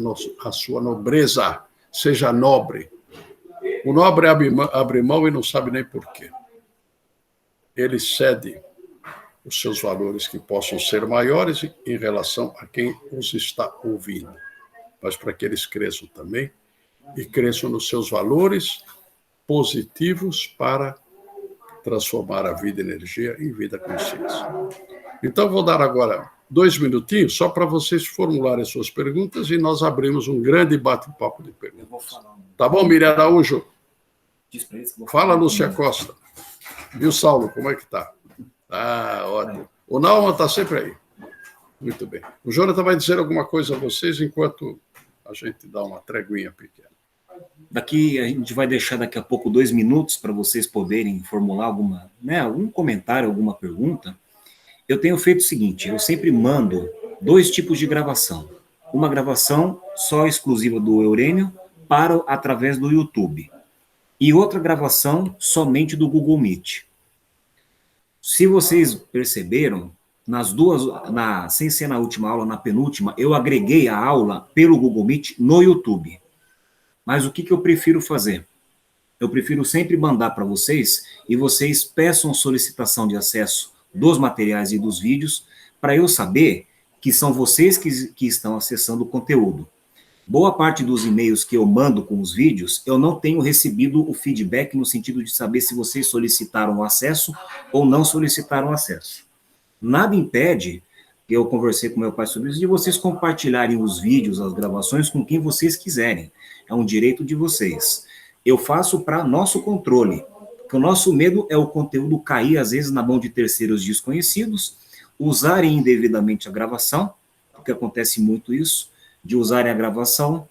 [SPEAKER 4] a sua nobreza. Seja nobre. O nobre abre mão e não sabe nem por quê. Ele cede os seus valores que possam ser maiores em relação a quem os está ouvindo. Mas para que eles cresçam também, e cresçam nos seus valores positivos para transformar a vida e energia em vida consciência. Então, vou dar agora 2 minutinhos só para vocês formularem suas perguntas e nós abrimos um grande bate-papo de perguntas. Tá bom, Miriam Araújo? Fala, Lúcia Costa. E o Saulo, como é que tá? Ah, ótimo. O Nauman está sempre aí. Muito bem. O Jonathan vai dizer alguma coisa a vocês enquanto a gente dá uma treguinha pequena.
[SPEAKER 1] Daqui, a gente vai deixar daqui a pouco 2 minutos para vocês poderem formular algum comentário, alguma pergunta. Eu tenho feito o seguinte, eu sempre mando 2 tipos de gravação. Uma gravação só exclusiva do Eurênio através do YouTube. E outra gravação somente do Google Meet. Se vocês perceberam, nas duas, sem ser na última aula, na penúltima, eu agreguei a aula pelo Google Meet no YouTube. Mas o que eu prefiro fazer? Eu prefiro sempre mandar para vocês e vocês peçam solicitação de acesso dos materiais e dos vídeos para eu saber que são vocês que estão acessando o conteúdo. Boa parte dos e-mails que eu mando com os vídeos, eu não tenho recebido o feedback no sentido de saber se vocês solicitaram o acesso ou não solicitaram acesso. Nada impede, que eu conversei com meu pai sobre isso, de vocês compartilharem os vídeos, as gravações com quem vocês quiserem. É um direito de vocês. Eu faço para nosso controle, porque o nosso medo é o conteúdo cair, às vezes, na mão de terceiros desconhecidos, usarem indevidamente a gravação, porque acontece muito isso, de usarem a gravação,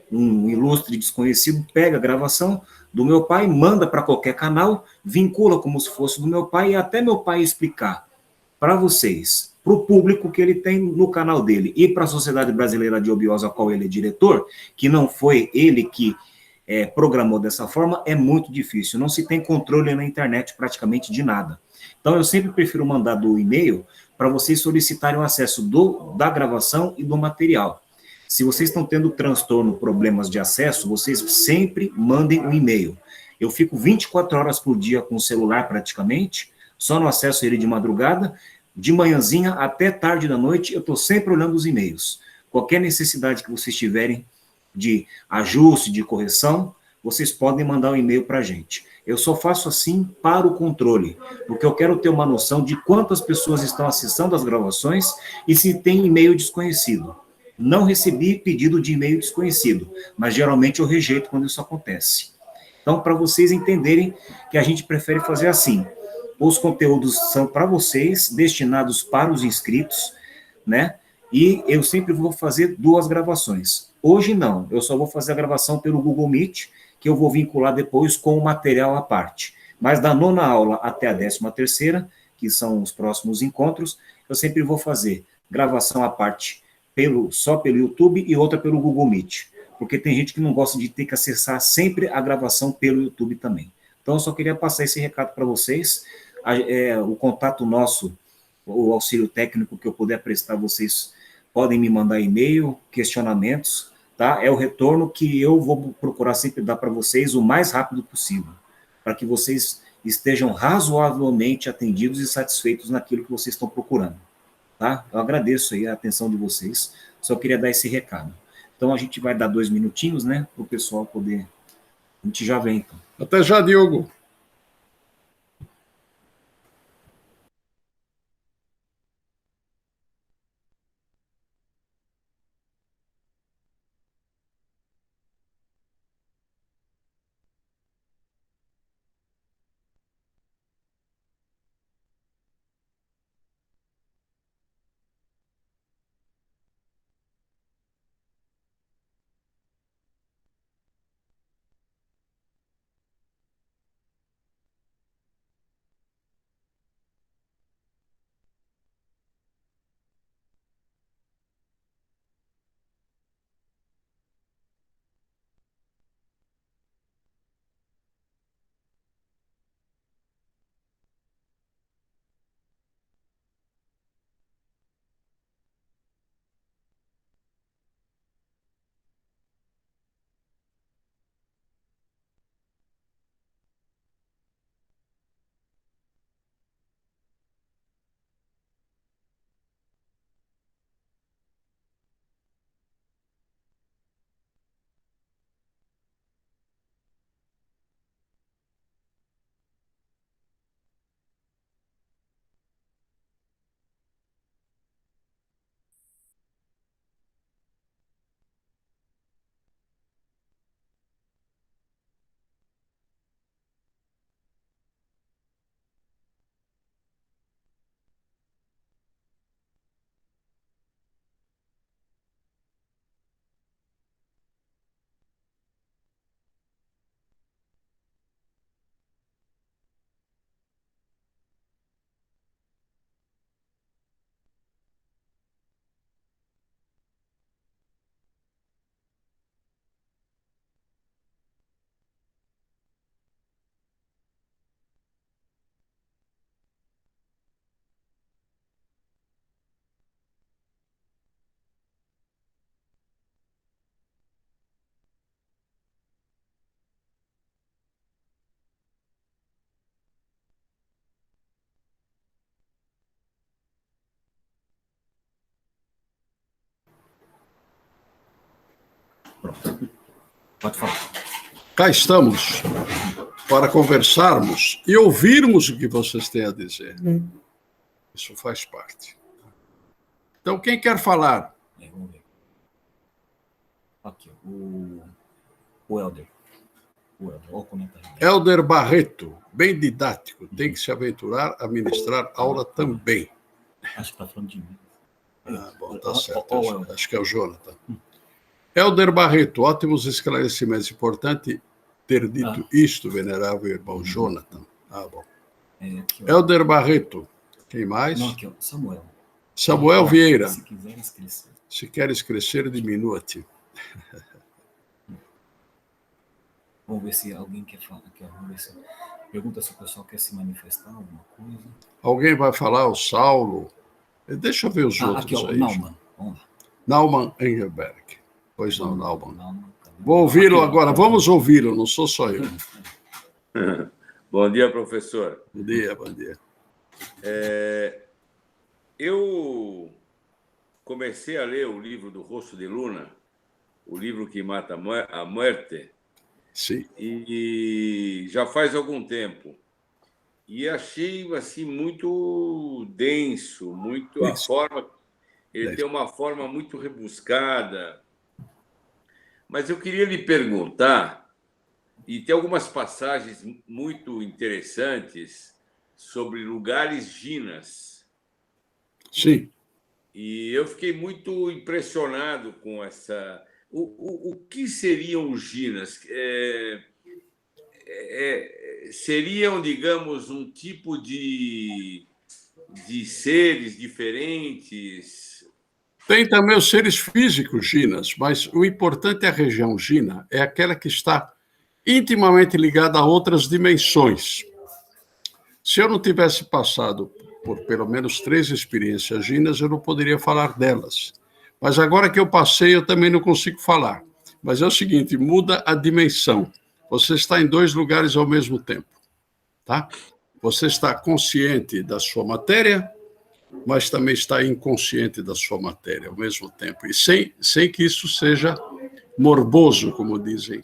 [SPEAKER 1] um ilustre desconhecido pega a gravação do meu pai, manda para qualquer canal, vincula como se fosse do meu pai, e até meu pai explicar para vocês, para o público que ele tem no canal dele, e para a Sociedade Brasileira de Obiose, a qual ele é diretor, que não foi ele que programou dessa forma, é muito difícil. Não se tem controle na internet praticamente de nada. Então, eu sempre prefiro mandar do e-mail para vocês solicitarem o acesso da gravação e do material. Se vocês estão tendo transtorno, problemas de acesso, vocês sempre mandem um e-mail. Eu fico 24 horas por dia com o celular praticamente, só no acesso a ele de madrugada, de manhãzinha até tarde da noite, eu estou sempre olhando os e-mails. Qualquer necessidade que vocês tiverem de ajuste, de correção, vocês podem mandar um e-mail para a gente. Eu só faço assim para o controle, porque eu quero ter uma noção de quantas pessoas estão acessando as gravações e se tem e-mail desconhecido. Não recebi pedido de e-mail desconhecido, mas geralmente eu rejeito quando isso acontece. Então, para vocês entenderem que a gente prefere fazer assim, os conteúdos são para vocês, destinados para os inscritos, né? E eu sempre vou fazer 2 gravações. Hoje não, eu só vou fazer a gravação pelo Google Meet, que eu vou vincular depois com o material à parte. Mas da 9ª aula até a 13ª, que são os próximos encontros, eu sempre vou fazer gravação à parte só pelo YouTube e outra pelo Google Meet, porque tem gente que não gosta de ter que acessar sempre a gravação pelo YouTube também. Então, eu só queria passar esse recado para vocês. O contato nosso, o auxílio técnico que eu puder prestar, vocês podem me mandar e-mail, questionamentos, tá? É o retorno que eu vou procurar sempre dar para vocês o mais rápido possível, para que vocês estejam razoavelmente atendidos e satisfeitos naquilo que vocês estão procurando. Tá? Eu agradeço aí a atenção de vocês, só queria dar esse recado. Então, a gente vai dar 2 minutinhos, né, para o pessoal poder... A gente já vem, então.
[SPEAKER 4] Até já, Diogo.
[SPEAKER 5] Pode falar.
[SPEAKER 4] Cá estamos para conversarmos e ouvirmos o que vocês têm a dizer. Isso faz parte. Então, quem quer falar?
[SPEAKER 5] Vamos ver. Aqui, o Helder. Olha o comentário.
[SPEAKER 4] Helder Barreto, bem didático, tem que se aventurar a ministrar aula também.
[SPEAKER 5] Acho que está falando de mim.
[SPEAKER 4] Bom, tá certo. Acho que é o Jonathan. Helder Barreto, ótimos esclarecimentos. Importante ter dito isto, venerável irmão Jonathan. Bom. Helder Barreto. Quem mais?
[SPEAKER 5] Não, aqui, ó, Samuel.
[SPEAKER 4] Samuel Vieira.
[SPEAKER 5] Se quiseres crescer.
[SPEAKER 4] Se queres crescer, diminua-te.
[SPEAKER 5] Vamos ver se alguém quer falar. Aqui, ó, vamos ver se... Pergunta se o pessoal quer se manifestar alguma coisa.
[SPEAKER 4] Alguém vai falar? O Saulo? Deixa eu ver os outros
[SPEAKER 5] aqui, ó,
[SPEAKER 4] aí.
[SPEAKER 5] Naumann. Vamos lá.
[SPEAKER 4] Naumann Engelberg. Pois não, Naumann. Vou ouvi-lo agora. Vamos ouvi-lo, não sou só eu.
[SPEAKER 6] Bom dia, professor.
[SPEAKER 4] Bom dia, bom dia.
[SPEAKER 6] Eu comecei a ler o livro do Rosso de Luna, o livro que mata a muerte,
[SPEAKER 4] Sim.
[SPEAKER 6] E já faz algum tempo. E achei assim muito denso, muito a forma. Ele tem uma forma muito rebuscada. Mas eu queria lhe perguntar, e tem algumas passagens muito interessantes sobre lugares jinas.
[SPEAKER 4] Sim.
[SPEAKER 6] E eu fiquei muito impressionado com essa... O que seriam os jinas? Seriam, digamos, um tipo de seres diferentes?
[SPEAKER 4] Tem também os seres físicos jinas, mas o importante é a região jina, é aquela que está intimamente ligada a outras dimensões. Se eu não tivesse passado por pelo menos 3 experiências jinas, eu não poderia falar delas. Mas agora que eu passei, eu também não consigo falar. Mas é o seguinte, muda a dimensão. Você está em 2 lugares ao mesmo tempo, tá? Você está consciente da sua matéria, mas também está inconsciente da sua matéria ao mesmo tempo. E sem que isso seja morboso, como dizem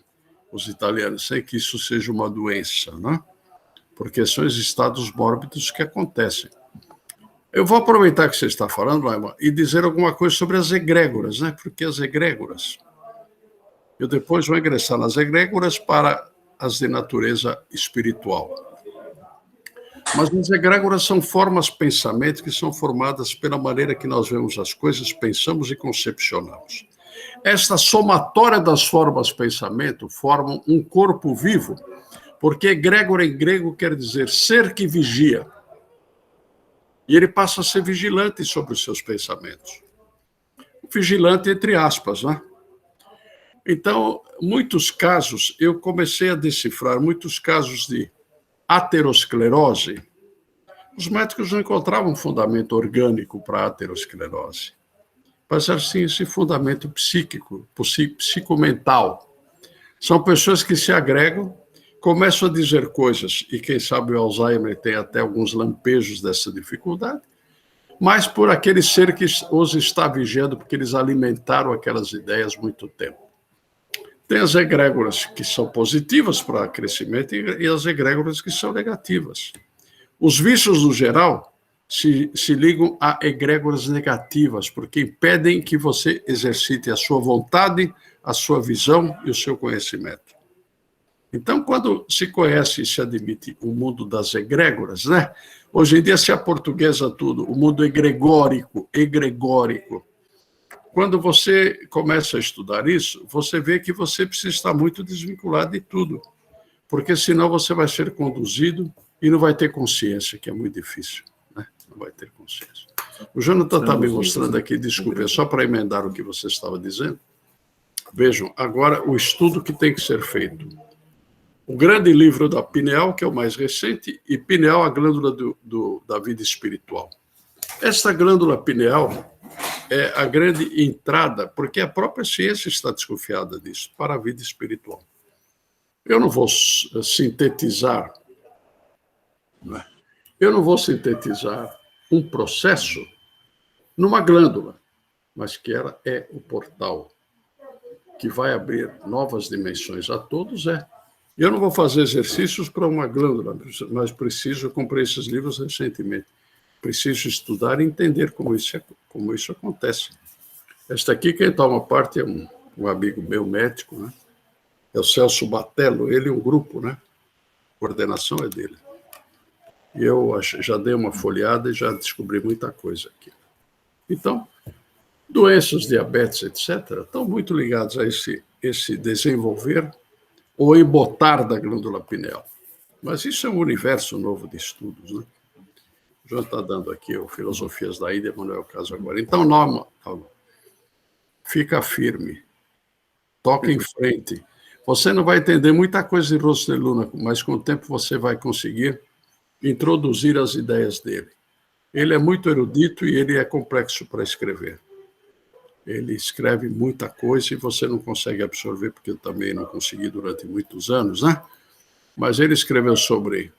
[SPEAKER 4] os italianos, sem que isso seja uma doença, né? Porque são os estados mórbidos que acontecem. Eu vou aproveitar que você está falando, Laima, e dizer alguma coisa sobre as egrégoras, né? Porque as egrégoras... Eu depois vou ingressar nas egrégoras para as de natureza espiritual. Mas as egrégoras são formas de pensamento que são formadas pela maneira que nós vemos as coisas, pensamos e concepcionamos. Esta somatória das formas de pensamento formam um corpo vivo, porque egrégora em grego quer dizer ser que vigia. E ele passa a ser vigilante sobre os seus pensamentos. Vigilante entre aspas, né? Então, muitos casos, eu comecei a decifrar muitos casos de aterosclerose. Os médicos não encontravam fundamento orgânico para a aterosclerose. Mas, assim, esse fundamento psíquico, psicomental. São pessoas que se agregam, começam a dizer coisas, e quem sabe o Alzheimer tem até alguns lampejos dessa dificuldade, mas por aquele ser que os está vigiando, porque eles alimentaram aquelas ideias muito tempo. Tem as egrégoras que são positivas para crescimento e as egrégoras que são negativas. Os vícios, no geral, se ligam a egrégoras negativas, porque impedem que você exercite a sua vontade, a sua visão e o seu conhecimento. Então, quando se conhece e se admite o mundo das egrégoras, né? Hoje em dia se aportuguesa tudo, o mundo egregórico. Quando você começa a estudar isso, você vê que você precisa estar muito desvinculado de tudo, porque senão você vai ser conduzido e não vai ter consciência, que é muito difícil, né? Não vai ter consciência. O Jonathan está me mostrando aqui, desculpe, é só para emendar o que você estava dizendo. Vejam, agora o estudo que tem que ser feito. O grande livro da pineal, que é o mais recente, e pineal, a glândula da vida espiritual. Esta glândula pineal é a grande entrada, porque a própria ciência está desconfiada disso, para a vida espiritual. Eu não vou sintetizar, né? Eu não vou sintetizar um processo numa glândula, mas que ela é o portal. que vai abrir novas dimensões a todos é: eu não vou fazer exercícios para uma glândula, mas preciso, eu comprei esses livros recentemente, preciso estudar e entender como isso acontece. Esta aqui, quem toma parte é um amigo meu, médico, né? É o Celso Batello, ele e um grupo, né? A coordenação é dele. E eu já dei uma folheada e já descobri muita coisa aqui. Então, doenças, diabetes, etc., estão muito ligados a esse desenvolver ou embotar da glândula pineal. Mas isso é um universo novo de estudos, né? O João está dando aqui o Filosofias da Índia, mas não é o caso agora. Então, Norma, fica firme, toca em frente. Você não vai entender muita coisa de Rosto de Luna, mas com o tempo você vai conseguir introduzir as ideias dele. Ele é muito erudito e ele é complexo para escrever. Ele escreve muita coisa e você não consegue absorver, porque eu também não consegui durante muitos anos, né? Mas ele escreveu sobre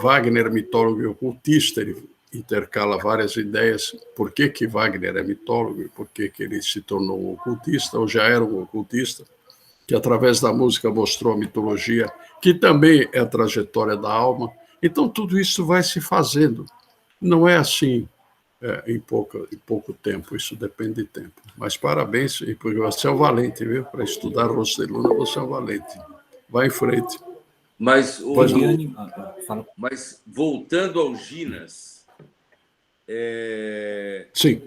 [SPEAKER 4] Wagner, mitólogo e ocultista. Ele intercala várias ideias, por que Wagner é mitólogo e por que ele se tornou um ocultista, ou já era um ocultista, que através da música mostrou a mitologia, que também é a trajetória da alma. Então, tudo isso vai se fazendo. Não é assim em pouco tempo, isso depende de tempo. Mas parabéns, porque você é um valente, viu? Para estudar Rosto de Luna, você é um valente. Vai em frente.
[SPEAKER 6] Mas,
[SPEAKER 5] Fala.
[SPEAKER 6] mas voltando ao Ginas,
[SPEAKER 4] Sim.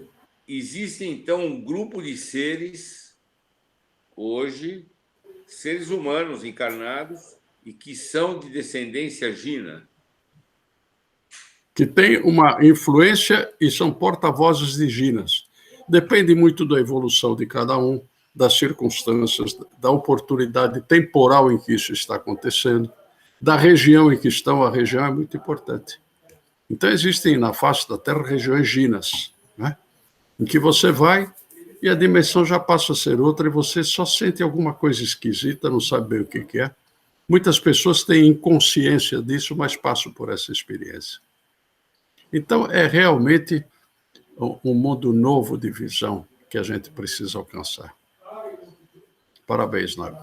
[SPEAKER 6] existe, então, um grupo de seres, hoje, seres humanos encarnados, e que são de descendência Gina.
[SPEAKER 4] Que tem uma influência e são porta-vozes de Ginas. Depende muito da evolução de cada um, das circunstâncias, da oportunidade temporal em que isso está acontecendo, da região em que estão. A região é muito importante. Então, existem na face da Terra regiões Ginas, né? Em que você vai e a dimensão já passa a ser outra e você só sente alguma coisa esquisita, não sabe bem o que é. Muitas pessoas têm inconsciência disso, mas passam por essa experiência. Então, é realmente um mundo novo de visão que a gente precisa alcançar. Parabéns, Nago.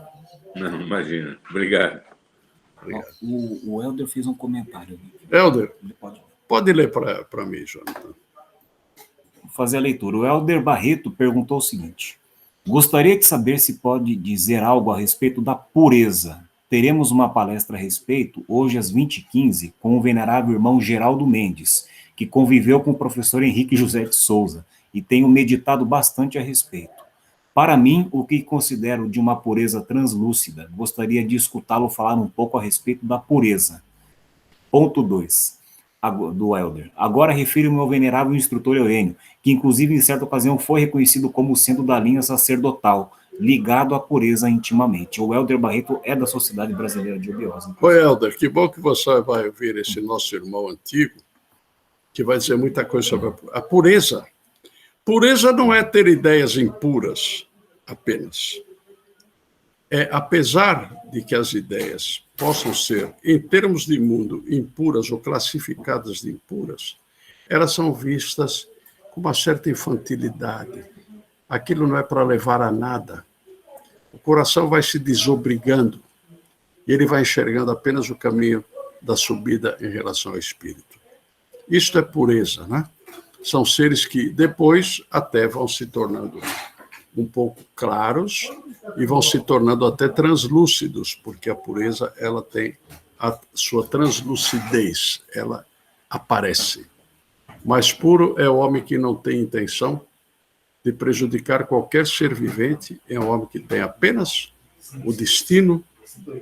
[SPEAKER 6] Não, imagina. Obrigado.
[SPEAKER 4] Obrigado.
[SPEAKER 5] O Helder fez um comentário.
[SPEAKER 4] Helder, pode ler para mim, Jonathan.
[SPEAKER 5] Vou fazer a leitura. O Helder Barreto perguntou o seguinte: gostaria de saber se pode dizer algo a respeito da pureza. Teremos uma palestra a respeito, hoje às 20h15, com o venerável irmão Geraldo Mendes, que conviveu com o professor Henrique José de Souza, e tenho meditado bastante a respeito. Para mim, o que considero de uma pureza translúcida, gostaria de escutá-lo falar um pouco a respeito da pureza. Ponto 2, do Helder. Agora refiro-me ao venerável instrutor Eurênio, que inclusive em certa ocasião foi reconhecido como sendo da linha sacerdotal, ligado à pureza intimamente. O Helder Barreto é da Sociedade Brasileira de Obiose.
[SPEAKER 4] Oi, Helder, que bom que você vai ouvir esse nosso irmão antigo, que vai dizer muita coisa sobre a pureza. Pureza não é ter ideias impuras apenas. Apesar de que as ideias possam ser, em termos de mundo, impuras ou classificadas de impuras, elas são vistas com uma certa infantilidade. Aquilo não é para levar a nada. O coração vai se desobrigando e ele vai enxergando apenas o caminho da subida em relação ao espírito. Isto é pureza, né? São seres que depois até vão se tornando um pouco claros e vão se tornando até translúcidos, porque a pureza ela tem a sua translucidez, ela aparece. Mais puro é o homem que não tem intenção de prejudicar qualquer ser vivente, é um homem que tem apenas o destino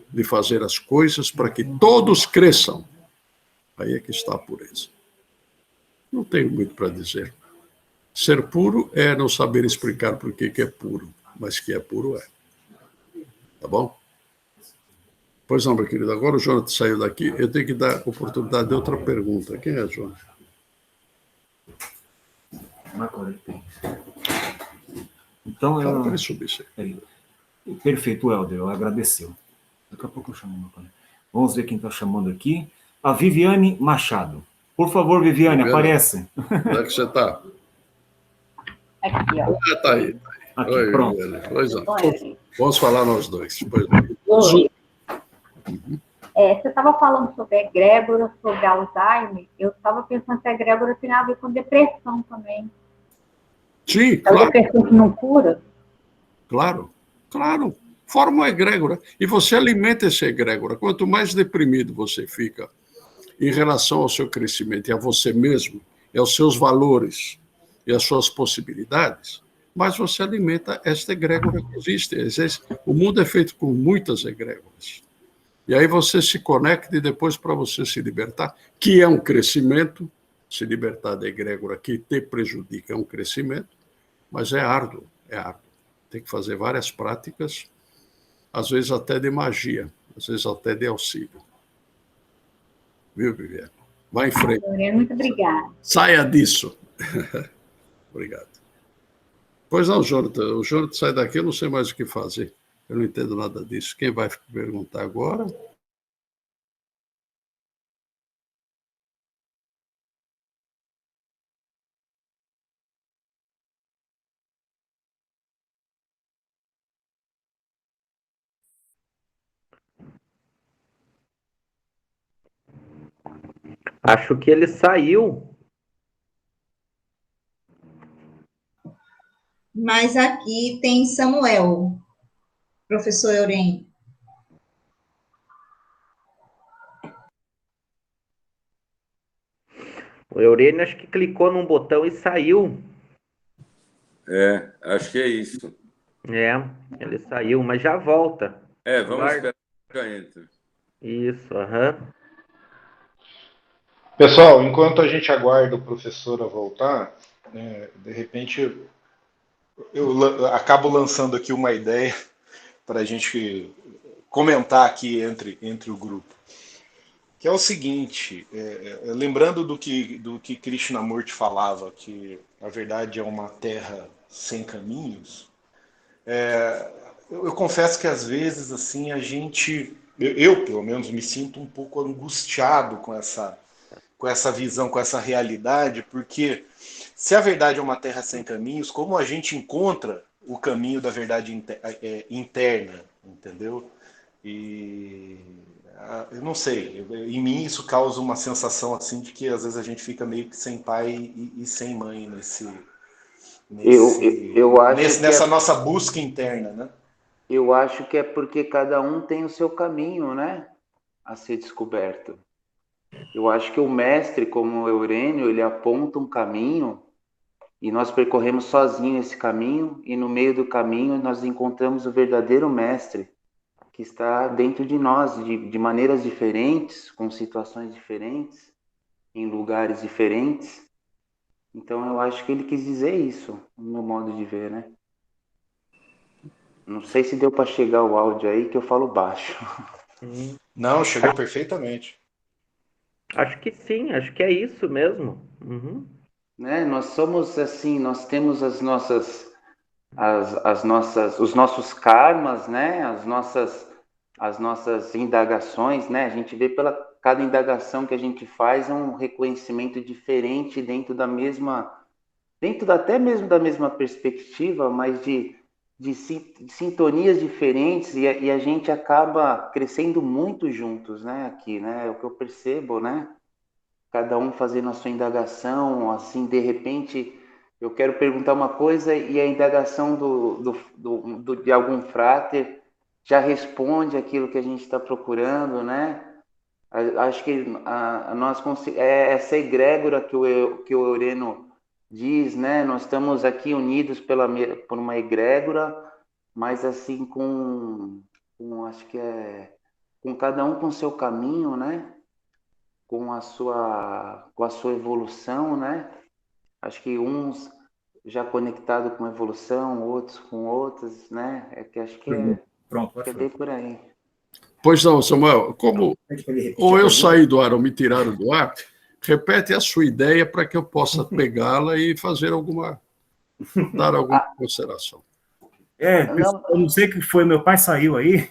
[SPEAKER 4] de fazer as coisas para que todos cresçam. Aí é que está a pureza. Não tenho muito para dizer. Ser puro é não saber explicar por que é puro, mas que é puro é. Tá bom? Pois não, meu querido. Agora o Jonathan saiu daqui, eu tenho que dar oportunidade de outra pergunta. Quem é, Jonathan?
[SPEAKER 5] Marco Aurélio Pires. Então,
[SPEAKER 4] Peraí, subir isso aí.
[SPEAKER 5] Perfeito, Helder, eu agradeceu. Daqui a pouco eu chamo o Marco Aurélio. Vamos ver quem está chamando aqui. A Viviane Machado. Por favor, Viviane, aparece.
[SPEAKER 4] Onde é que você está?
[SPEAKER 7] Aqui, ó.
[SPEAKER 4] Tá aí.
[SPEAKER 5] Aqui,
[SPEAKER 4] Oi,
[SPEAKER 5] pronto.
[SPEAKER 4] pois não.
[SPEAKER 7] Olha,
[SPEAKER 4] Vamos falar nós dois. Pois
[SPEAKER 7] oi. Você estava falando sobre a egrégora, sobre Alzheimer. Eu estava pensando que a egrégora tem a ver com depressão também.
[SPEAKER 4] Sim,
[SPEAKER 7] A
[SPEAKER 4] claro,
[SPEAKER 7] depressão que não cura.
[SPEAKER 4] claro. Forma uma egrégora. E você alimenta essa egrégora. Quanto mais deprimido você fica em relação ao seu crescimento e a você mesmo, e aos seus valores e às suas possibilidades, mais você alimenta esta egrégora que existe. O mundo é feito com muitas egrégoras. E aí você se conecta e depois para você se libertar, que é um crescimento, se libertar da egrégora que te prejudica é um crescimento, mas é árduo. Tem que fazer várias práticas, às vezes até de magia, às vezes até de auxílio. Viu, Viviane? Vai em frente.
[SPEAKER 7] Muito obrigada.
[SPEAKER 4] Saia disso. Obrigado. Pois não, Jonathan. O Jonathan sai daqui, eu não sei mais o que fazer. Eu não entendo nada disso. Quem vai perguntar agora?
[SPEAKER 2] Acho que ele saiu.
[SPEAKER 8] Mas aqui tem Samuel, professor Eurênio.
[SPEAKER 2] O Eurênio acho que clicou num botão e saiu.
[SPEAKER 6] Acho que é isso.
[SPEAKER 2] Ele saiu, mas já volta.
[SPEAKER 6] Vamos esperar que já entre.
[SPEAKER 2] Isso, aham.
[SPEAKER 9] Pessoal, enquanto a gente aguarda o professor a voltar, de repente eu acabo lançando aqui uma ideia para a gente comentar aqui entre o grupo, que é o seguinte, lembrando do que Krishnamurti falava, que a verdade é uma terra sem caminhos, eu confesso que às vezes assim eu pelo menos me sinto um pouco angustiado com essa visão, com essa realidade, porque se a verdade é uma terra sem caminhos, como a gente encontra o caminho da verdade interna, entendeu? E eu não sei, em mim isso causa uma sensação assim de que às vezes a gente fica meio que sem pai e sem mãe nessa nossa busca interna, né?
[SPEAKER 10] Eu acho que é porque cada um tem o seu caminho, né, a ser descoberto. Eu acho que o mestre, como o Eurênio, ele aponta um caminho e nós percorremos sozinhos esse caminho e no meio do caminho nós encontramos o verdadeiro mestre que está dentro de nós, de maneiras diferentes, com situações diferentes, em lugares diferentes. Então eu acho que ele quis dizer isso, no meu modo de ver, né? Não sei se deu para chegar o áudio aí, que eu falo baixo.
[SPEAKER 9] Não, chegou perfeitamente.
[SPEAKER 2] Acho que sim, acho que é isso mesmo. Uhum.
[SPEAKER 10] Né? Nós somos assim, nós temos os nossos karmas, né? As nossas indagações, né? A gente vê cada indagação que a gente faz é um reconhecimento diferente dentro até mesmo da mesma perspectiva, mas de sintonias diferentes e a gente acaba crescendo muito juntos, né? Aqui, né? É o que eu percebo, né? Cada um fazendo a sua indagação, assim, de repente eu quero perguntar uma coisa e a indagação de algum fráter já responde aquilo que a gente está procurando, né? Acho que essa egrégora que o Eurênio diz, né? Nós estamos aqui unidos por uma egrégora, mas assim acho que com cada um com seu caminho, né? Com a sua evolução, né? Acho que uns já conectados com a evolução, outros com outros, né? Acho que é bem por aí.
[SPEAKER 4] Pois não, Samuel, ou eu saí do ar ou me tiraram do ar, repete a sua ideia para que eu possa pegá-la e fazer dar alguma consideração.
[SPEAKER 5] Eu não sei o que foi, meu pai saiu aí.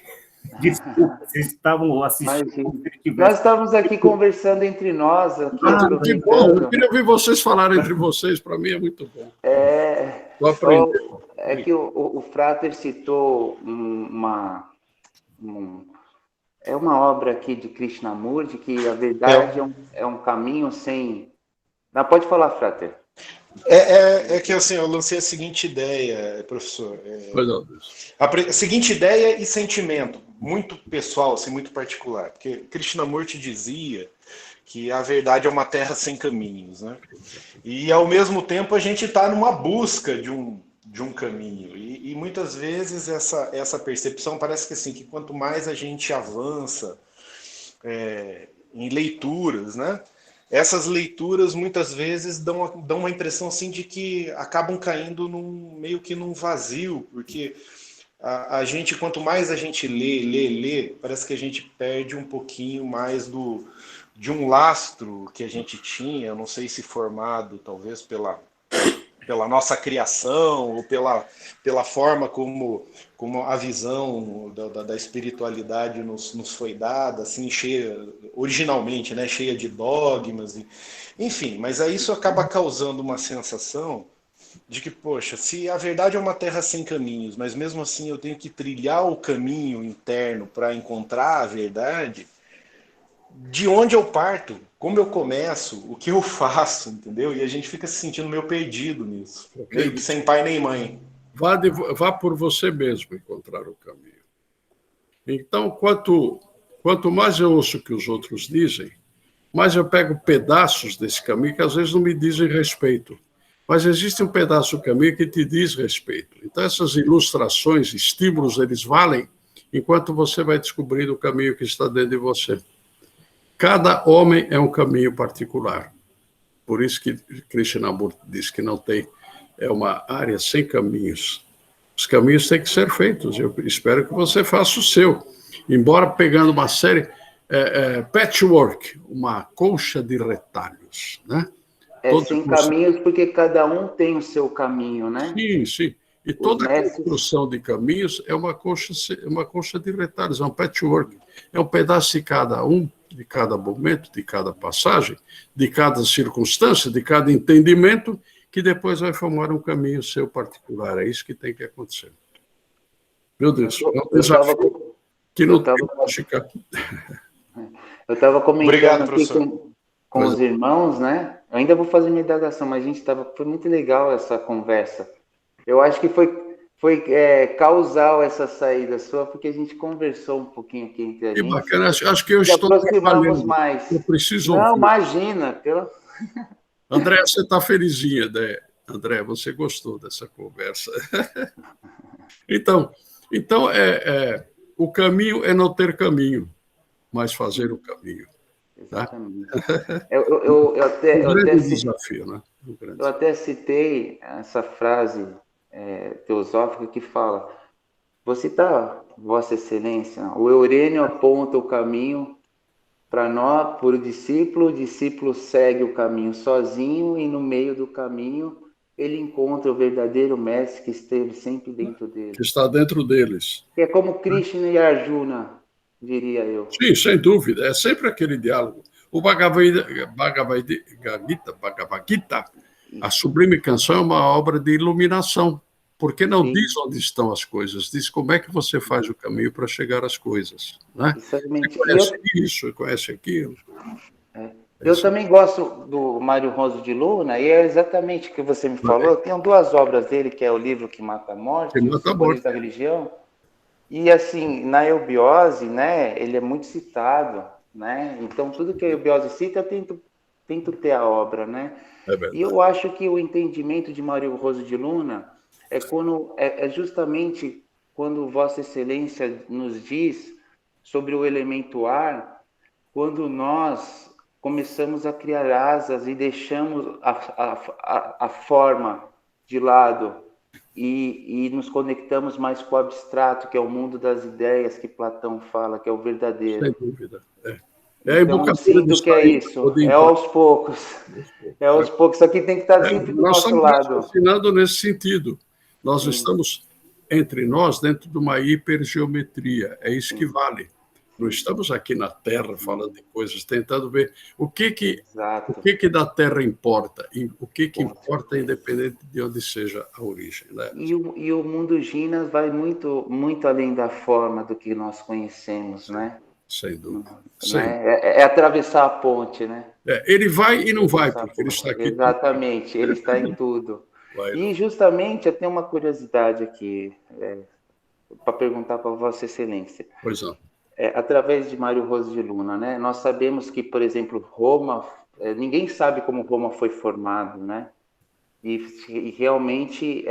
[SPEAKER 1] Desculpa, vocês estavam assistindo.
[SPEAKER 10] Nós estávamos aqui conversando entre nós. Aqui,
[SPEAKER 4] que bom, eu queria ouvir vocês falarem entre vocês, para mim é muito bom.
[SPEAKER 10] É que o Frater citou uma obra aqui de Krishnamurti, que a verdade é um caminho sem... Não, pode falar, Frater.
[SPEAKER 9] É que assim, eu lancei a seguinte ideia, professor. A seguinte ideia e sentimento, muito pessoal, assim, muito particular. Porque Krishnamurti dizia que a verdade é uma terra sem caminhos, né? E ao mesmo tempo a gente está numa busca de um caminho. E muitas vezes essa percepção parece que assim, que quanto mais a gente avança em leituras, né? Essas leituras muitas vezes dão uma impressão assim de que acabam caindo meio que num vazio, porque a gente, quanto mais a gente lê, parece que a gente perde um pouquinho mais de um lastro que a gente tinha, eu não sei se formado talvez pela nossa criação ou pela forma como a visão da espiritualidade nos foi dada, assim, originalmente, né, cheia de dogmas, enfim, mas aí isso acaba causando uma sensação de que, poxa, se a verdade é uma terra sem caminhos, mas mesmo assim eu tenho que trilhar o caminho interno para encontrar a verdade, de onde eu parto? Como eu começo? O que eu faço? Entendeu? E a gente fica se sentindo meio perdido nisso. Okay. Sem pai nem mãe.
[SPEAKER 4] Vá por você mesmo encontrar o caminho. Então, quanto mais eu ouço o que os outros dizem, mais eu pego pedaços desse caminho que às vezes não me dizem respeito. Mas existe um pedaço do caminho que te diz respeito. Então, essas ilustrações, estímulos, eles valem enquanto você vai descobrindo o caminho que está dentro de você. Cada homem é um caminho particular. Por isso que Krishnamurti diz que não tem, é uma área sem caminhos. Os caminhos têm que ser feitos. Eu espero que você faça o seu. Embora pegando uma série patchwork, uma colcha de retalhos, né?
[SPEAKER 10] Sem caminhos porque cada um tem o seu caminho, né?
[SPEAKER 4] Sim. E toda a construção de caminhos é uma colcha de retalhos, é um patchwork. É um pedaço de cada um, de cada momento, de cada passagem, de cada circunstância, de cada entendimento, que depois vai formar um caminho seu particular. É isso que tem que acontecer. Meu Deus, é um desafio que não tem lógica.
[SPEAKER 10] Eu estava comentando aqui com os irmãos, né? Eu ainda vou fazer minha indagação, mas foi muito legal essa conversa. Eu acho que foi causal essa saída sua, porque a gente conversou um pouquinho aqui entre a gente.
[SPEAKER 4] Que bacana, acho que eu estou
[SPEAKER 10] aproximamos mais.
[SPEAKER 4] Eu preciso
[SPEAKER 10] ouvir. Não, imagina.
[SPEAKER 4] André, você está felizinha, né? André, você gostou dessa conversa. Então o caminho é não ter caminho, mas fazer o caminho.
[SPEAKER 10] Exatamente.
[SPEAKER 4] Tá? Desafio, né?
[SPEAKER 10] Eu até citei essa frase teosófica que fala: vou citar Vossa Excelência, o Eurênio aponta o caminho para nós, por o discípulo segue o caminho sozinho e no meio do caminho ele encontra o verdadeiro mestre que esteve sempre dentro dele.
[SPEAKER 4] Que está dentro deles.
[SPEAKER 10] Que é como Krishna e Arjuna, diria eu.
[SPEAKER 4] Sim, sem dúvida, é sempre aquele diálogo. O Bhagavad Gita, a Sublime Canção, é uma obra de iluminação, porque não Sim. diz onde estão as coisas, diz como é que você faz o caminho para chegar às coisas. Né? Você conhece isso, conhece aquilo.
[SPEAKER 10] Eu também gosto do Mário Rosa de Luna, e é exatamente o que você me falou. Eu tenho duas obras dele, que é o livro Que Mata a Morte, o da Religião, e assim, na eubiose, né, ele é muito citado, né? Então, tudo que a eubiose cita, eu tento ter a obra, né? E eu acho que o entendimento de Mário Rosa de Luna é justamente quando Vossa Excelência nos diz sobre o elemento ar, quando nós começamos a criar asas e deixamos a forma de lado e nos conectamos mais com o abstrato, que é o mundo das ideias que Platão fala, que é o verdadeiro.
[SPEAKER 4] Sem dúvida.
[SPEAKER 10] Então, eu sinto que é isso. É aos poucos. É aos poucos. Isso aqui tem que estar sempre do nosso lado.
[SPEAKER 4] Nós estamos raciocinando nesse sentido. Nós estamos entre nós dentro de uma hipergeometria. É isso que vale. Não estamos aqui na Terra falando de coisas, tentando ver o que da Terra importa, e o que importa independente de onde seja a origem. Né?
[SPEAKER 10] E o mundo Ginas vai muito, muito além da forma do que nós conhecemos, né?
[SPEAKER 4] Sem dúvida.
[SPEAKER 10] Né? É atravessar a ponte, né?
[SPEAKER 4] Ele vai e não vai, porque ele está aqui.
[SPEAKER 10] Exatamente, ele está em tudo. E justamente eu tenho uma curiosidade aqui para perguntar para Vossa Excelência.
[SPEAKER 4] Pois não.
[SPEAKER 10] Através de Mário Rose de Luna, né? Nós sabemos que, por exemplo, Roma, ninguém sabe como Roma foi formado, né? E realmente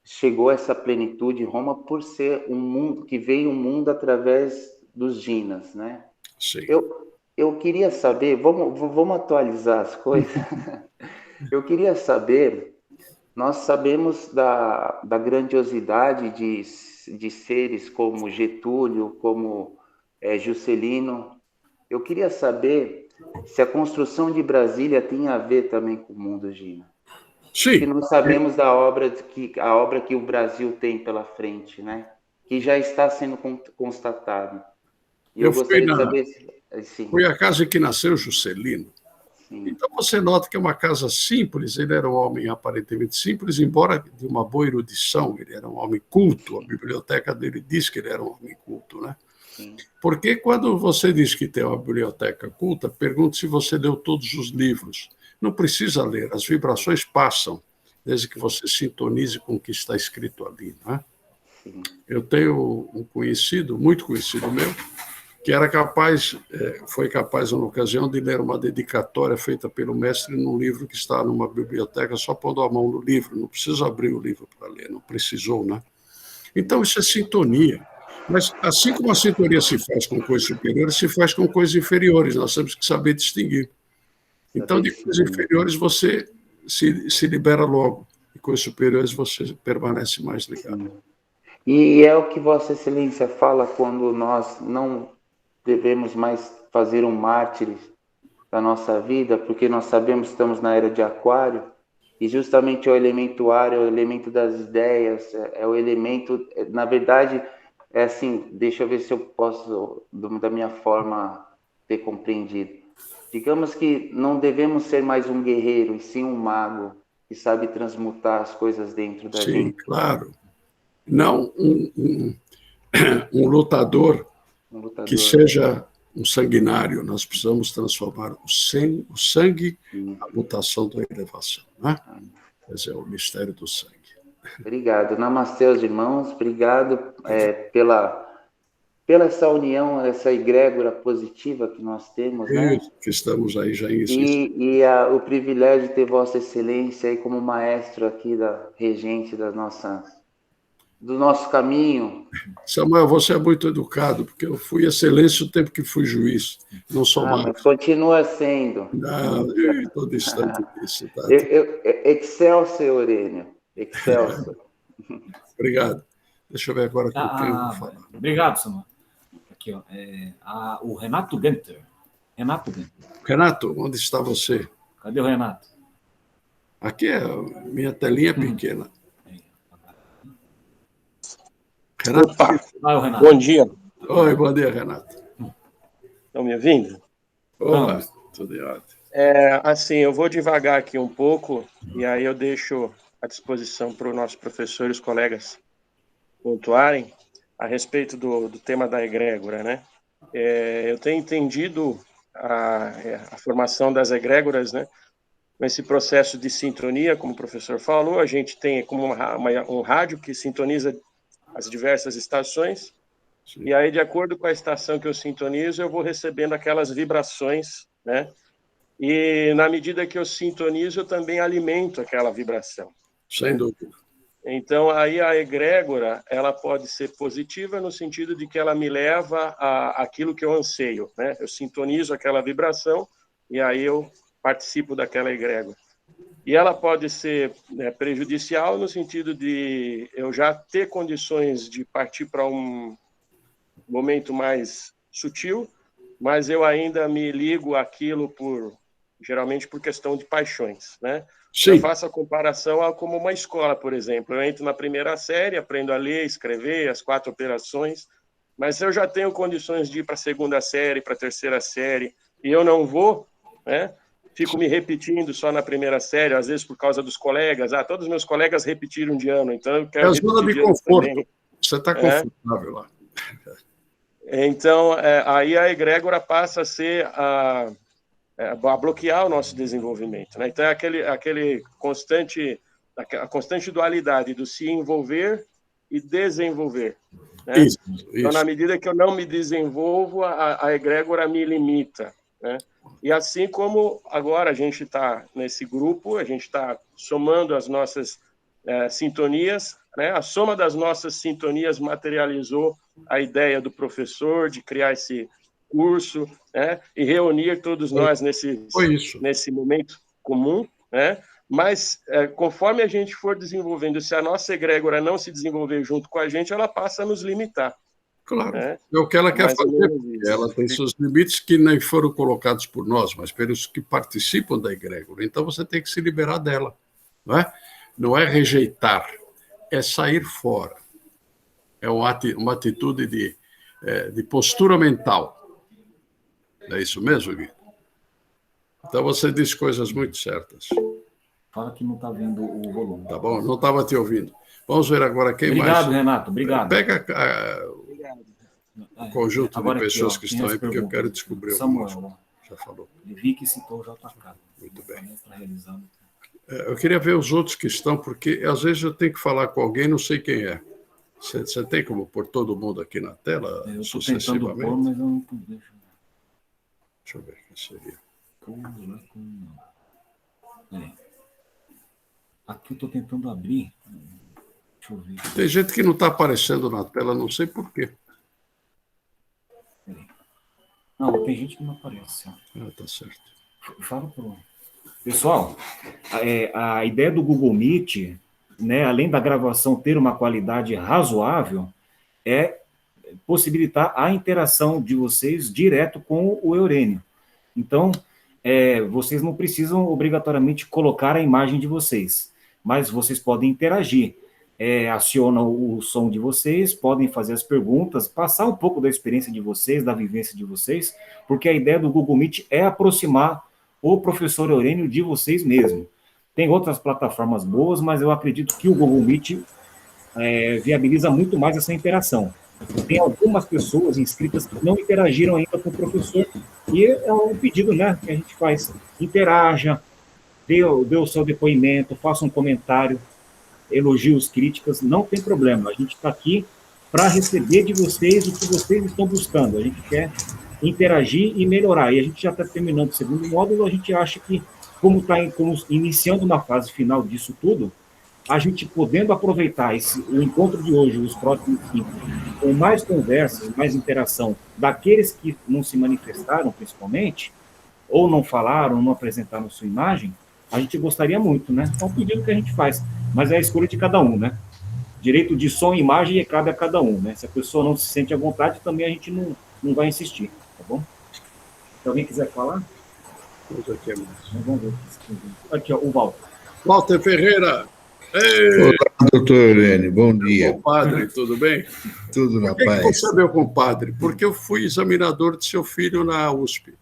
[SPEAKER 10] chegou a essa plenitude Roma por ser um mundo que veio um mundo através dos Ginas, né?
[SPEAKER 4] Sim.
[SPEAKER 10] Eu queria saber, vamos atualizar as coisas. Eu queria saber, nós sabemos da grandiosidade de seres como Getúlio, como Juscelino. Eu queria saber se a construção de Brasília tem a ver também com o mundo Gina.
[SPEAKER 4] Sim.
[SPEAKER 10] Porque nós sabemos a obra que o Brasil tem pela frente, né? Que já está sendo constatado. E eu gostaria de saber...
[SPEAKER 4] Foi a casa em que nasceu Juscelino. Sim. Então você nota que é uma casa simples, ele era um homem aparentemente simples, embora de uma boa erudição, ele era um homem culto, a biblioteca dele diz que ele era um homem culto, né?
[SPEAKER 10] Sim.
[SPEAKER 4] Porque quando você diz que tem uma biblioteca culta, pergunte se você leu todos os livros. Não precisa ler, as vibrações passam, desde que você sintonize com o que está escrito ali, né?
[SPEAKER 10] Sim.
[SPEAKER 4] Eu tenho um conhecido, muito conhecido meu, que era foi capaz, numa ocasião, de ler uma dedicatória feita pelo mestre num livro que está numa biblioteca, só pondo a mão no livro, não precisa abrir o livro para ler, não precisou, né? Então, isso é sintonia. Mas, assim como a sintonia se faz com coisas superiores, se faz com coisas inferiores, nós temos que saber distinguir. Então, de coisas inferiores, você se libera logo, e coisas superiores, você permanece mais ligado.
[SPEAKER 10] E é o que Vossa Excelência fala quando nós não devemos mais fazer um mártir da nossa vida, porque nós sabemos que estamos na era de Aquário, e justamente o elemento ar é o elemento das ideias, é o elemento, na verdade, é assim, deixa eu ver se eu posso, da minha forma, ter compreendido. Digamos que não devemos ser mais um guerreiro, e sim um mago, que sabe transmutar as coisas dentro da gente.
[SPEAKER 4] Sim, claro. Não um lutador que seja um sanguinário. Nós precisamos transformar o sangue na mutação da elevação, né? Esse é o mistério do sangue.
[SPEAKER 10] Obrigado. Namastê aos irmãos. Obrigado pela essa união, essa egrégora positiva que nós temos, né?
[SPEAKER 4] Que estamos aí já em
[SPEAKER 10] E o privilégio de ter Vossa Excelência aí como maestro aqui da regente do nosso caminho.
[SPEAKER 4] Samuel, você é muito educado, porque eu fui excelência o tempo que fui juiz, não sou mais.
[SPEAKER 10] Mas continua sendo.
[SPEAKER 4] Não, estou distante disso. Tá?
[SPEAKER 10] Excelsior, Enio. Excelsior.
[SPEAKER 4] Obrigado. Deixa eu ver agora com quem eu vou falar.
[SPEAKER 5] Obrigado, Samuel. Aqui, ó, o Renato Genter.
[SPEAKER 4] Renato, onde está você?
[SPEAKER 5] Cadê o Renato?
[SPEAKER 4] Aqui minha telinha pequena.
[SPEAKER 11] Renato. Opa, bom dia.
[SPEAKER 4] Oi, bom dia, Renato.
[SPEAKER 11] Estão me ouvindo?
[SPEAKER 4] Olá, tudo em ordem.
[SPEAKER 11] Assim, eu vou devagar aqui um pouco, e aí eu deixo à disposição para os nossos professores, colegas, pontuarem a respeito do tema da egrégora, né? Eu tenho entendido a formação das egrégoras, né? Nesse processo de sintonia, como o professor falou, a gente tem como um rádio que sintoniza as diversas estações. Sim. E aí, de acordo com a estação que eu sintonizo, eu vou recebendo aquelas vibrações, né? E na medida que eu sintonizo, eu também alimento aquela vibração.
[SPEAKER 4] Sem dúvida.
[SPEAKER 11] Então, aí a egrégora, ela pode ser positiva no sentido de que ela me leva àquilo que eu anseio, né? Eu sintonizo aquela vibração e aí eu participo daquela egrégora. E ela pode ser prejudicial no sentido de eu já ter condições de partir para um momento mais sutil, mas eu ainda me ligo àquilo por geralmente por questão de paixões, né?
[SPEAKER 4] Sim.
[SPEAKER 11] Eu faço a comparação como uma escola, por exemplo. Eu entro na primeira série, aprendo a ler, escrever, as 4 operações, mas se eu já tenho condições de ir para a segunda série, para a terceira série, e eu não vou, né? Fico me repetindo só na primeira série, às vezes por causa dos colegas. Todos os meus colegas repetiram de ano, então eu quero repetir
[SPEAKER 4] zona de conforto. Também. Você está confortável lá.
[SPEAKER 11] Então, aí a egrégora passa a ser a bloquear o nosso desenvolvimento, né? Então, é a constante dualidade do se envolver e desenvolver, né? Isso. Então, na medida que eu não me desenvolvo, a egrégora me limita, né? E assim como agora a gente está nesse grupo, a gente está somando as nossas sintonias, né? A soma das nossas sintonias materializou a ideia do professor de criar esse curso, né? E reunir todos nós nesse momento comum, né? Mas, conforme a gente for desenvolvendo, se a nossa egrégora não se desenvolver junto com a gente, ela passa a nos limitar.
[SPEAKER 4] Claro, é o que ela quer fazer, porque ela tem seus limites que nem foram colocados por nós, mas pelos que participam da egrégora. Então, você tem que se liberar dela, não é? Não é rejeitar, é sair fora. É uma atitude de postura mental. É isso mesmo, Gui? Então, você diz coisas muito certas.
[SPEAKER 5] Fala que não está vendo o volume.
[SPEAKER 4] Tá bom, não estava te ouvindo. Vamos ver agora quem mais.
[SPEAKER 5] Obrigado, Renato, obrigado.
[SPEAKER 4] Pega o conjunto de pessoas que estão aí, porque eu quero descobrir
[SPEAKER 5] Samuel,
[SPEAKER 4] já falou.
[SPEAKER 5] Vi que citou o JK.
[SPEAKER 4] Muito bem. Eu queria ver os outros que estão, porque às vezes eu tenho que falar com alguém, não sei quem é. Você tem como pôr todo mundo aqui na tela sucessivamente?
[SPEAKER 5] Eu pôr, mas eu não pude.
[SPEAKER 4] Deixa eu ver quem seria.
[SPEAKER 5] Aqui eu estou tentando abrir. Deixa eu ver.
[SPEAKER 4] Tem gente que não está aparecendo na tela, não sei por quê.
[SPEAKER 5] Não, tem gente que não aparece.
[SPEAKER 4] Tá certo.
[SPEAKER 5] Fala pro... Pessoal, a ideia do Google Meet, né, além da gravação ter uma qualidade razoável, é possibilitar a interação de vocês direto com o Eurênio. Então, vocês não precisam obrigatoriamente colocar a imagem de vocês, mas vocês podem interagir. Acionam o som de vocês, podem fazer as perguntas, passar um pouco da experiência de vocês, da vivência de vocês, porque a ideia do Google Meet é aproximar o professor Eurênio de vocês mesmo. Tem outras plataformas boas, mas eu acredito que o Google Meet viabiliza muito mais essa interação. Tem algumas pessoas inscritas que não interagiram ainda com o professor, e é um pedido, né, que a gente faz. Interaja, dê o seu depoimento, faça um comentário, elogios, críticas, não tem problema. A gente está aqui para receber de vocês o que vocês estão buscando. A gente quer interagir e melhorar. E a gente já está terminando o segundo módulo, a gente acha que, como está iniciando uma fase final disso tudo, a gente podendo aproveitar o encontro de hoje, os próximos 5, com mais conversas, mais interação daqueles que não se manifestaram, principalmente, ou não falaram, não apresentaram sua imagem, a gente gostaria muito, né? É um pedido que a gente faz, mas é a escolha de cada um, né? Direito de som e imagem cabe a cada um, né? Se a pessoa não se sente à vontade, também a gente não vai insistir, tá bom? Se alguém quiser falar? Vamos ver. Aqui, ó, o Walter.
[SPEAKER 4] Walter Ferreira.
[SPEAKER 3] Ei. Olá, doutor Eurênio, bom dia.
[SPEAKER 4] Compadre, tudo bem?
[SPEAKER 3] Tudo na
[SPEAKER 4] paz.
[SPEAKER 3] Por que
[SPEAKER 4] você é meu compadre? Porque eu fui examinador de seu filho na USP.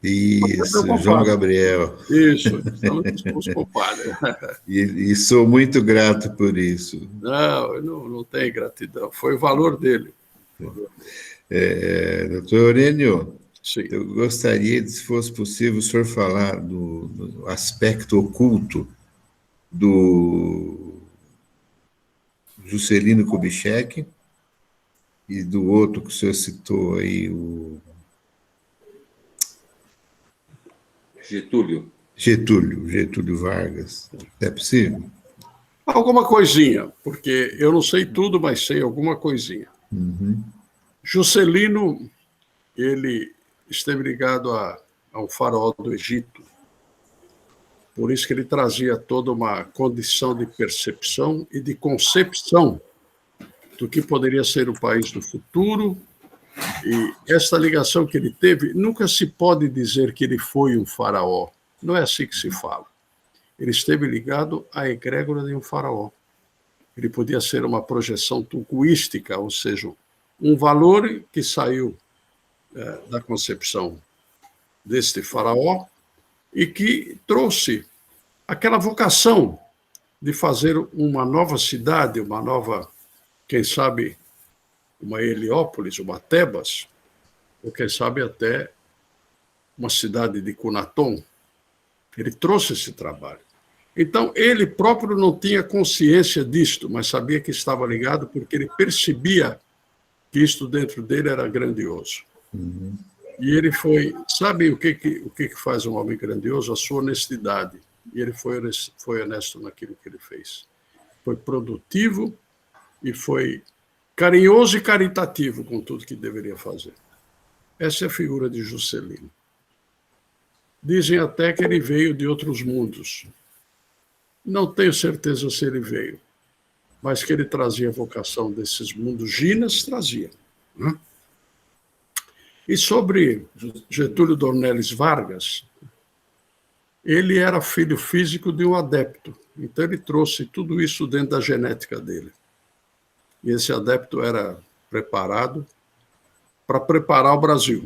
[SPEAKER 3] Isso, João Gabriel.
[SPEAKER 4] Isso, somos compadres.
[SPEAKER 3] E sou muito grato por isso.
[SPEAKER 4] Não tem gratidão, foi o valor dele.
[SPEAKER 3] Doutor Eurênio,
[SPEAKER 4] sim.
[SPEAKER 3] Eu gostaria, se fosse possível, o senhor falar do aspecto oculto do Juscelino Kubitschek e do outro que o senhor citou aí, o Getúlio Vargas. É possível?
[SPEAKER 4] Alguma coisinha, porque eu não sei tudo, mas sei alguma coisinha.
[SPEAKER 3] Uhum.
[SPEAKER 4] Juscelino, ele esteve ligado a um faraó do Egito. Por isso que ele trazia toda uma condição de percepção e de concepção do que poderia ser o país do futuro. E essa ligação que ele teve, nunca se pode dizer que ele foi um faraó, Não é assim que se fala. Ele esteve ligado à egrégora de um faraó. Ele podia ser uma projeção tucuística, ou seja, um valor que saiu da concepção deste faraó e que trouxe aquela vocação de fazer uma nova cidade, uma nova, quem sabe, uma Heliópolis, uma Tebas, ou quem sabe até uma cidade de Cunaton. Ele trouxe esse trabalho. Então, ele próprio não tinha consciência disto, mas sabia que estava ligado porque ele percebia que isto dentro dele era grandioso.
[SPEAKER 3] Uhum.
[SPEAKER 4] E ele foi... Sabe o que faz um homem grandioso? A sua honestidade. E ele foi honesto naquilo que ele fez. Foi produtivo e foi carinhoso e caritativo com tudo que deveria fazer. Essa é a figura de Juscelino. Dizem até que ele veio de outros mundos. Não tenho certeza se ele veio, mas que ele trazia a vocação desses mundos. Ginas trazia. Né? E sobre Getúlio Dornelles Vargas, ele era filho físico de um adepto. Então ele trouxe tudo isso dentro da genética dele. E esse adepto era preparado para preparar o Brasil.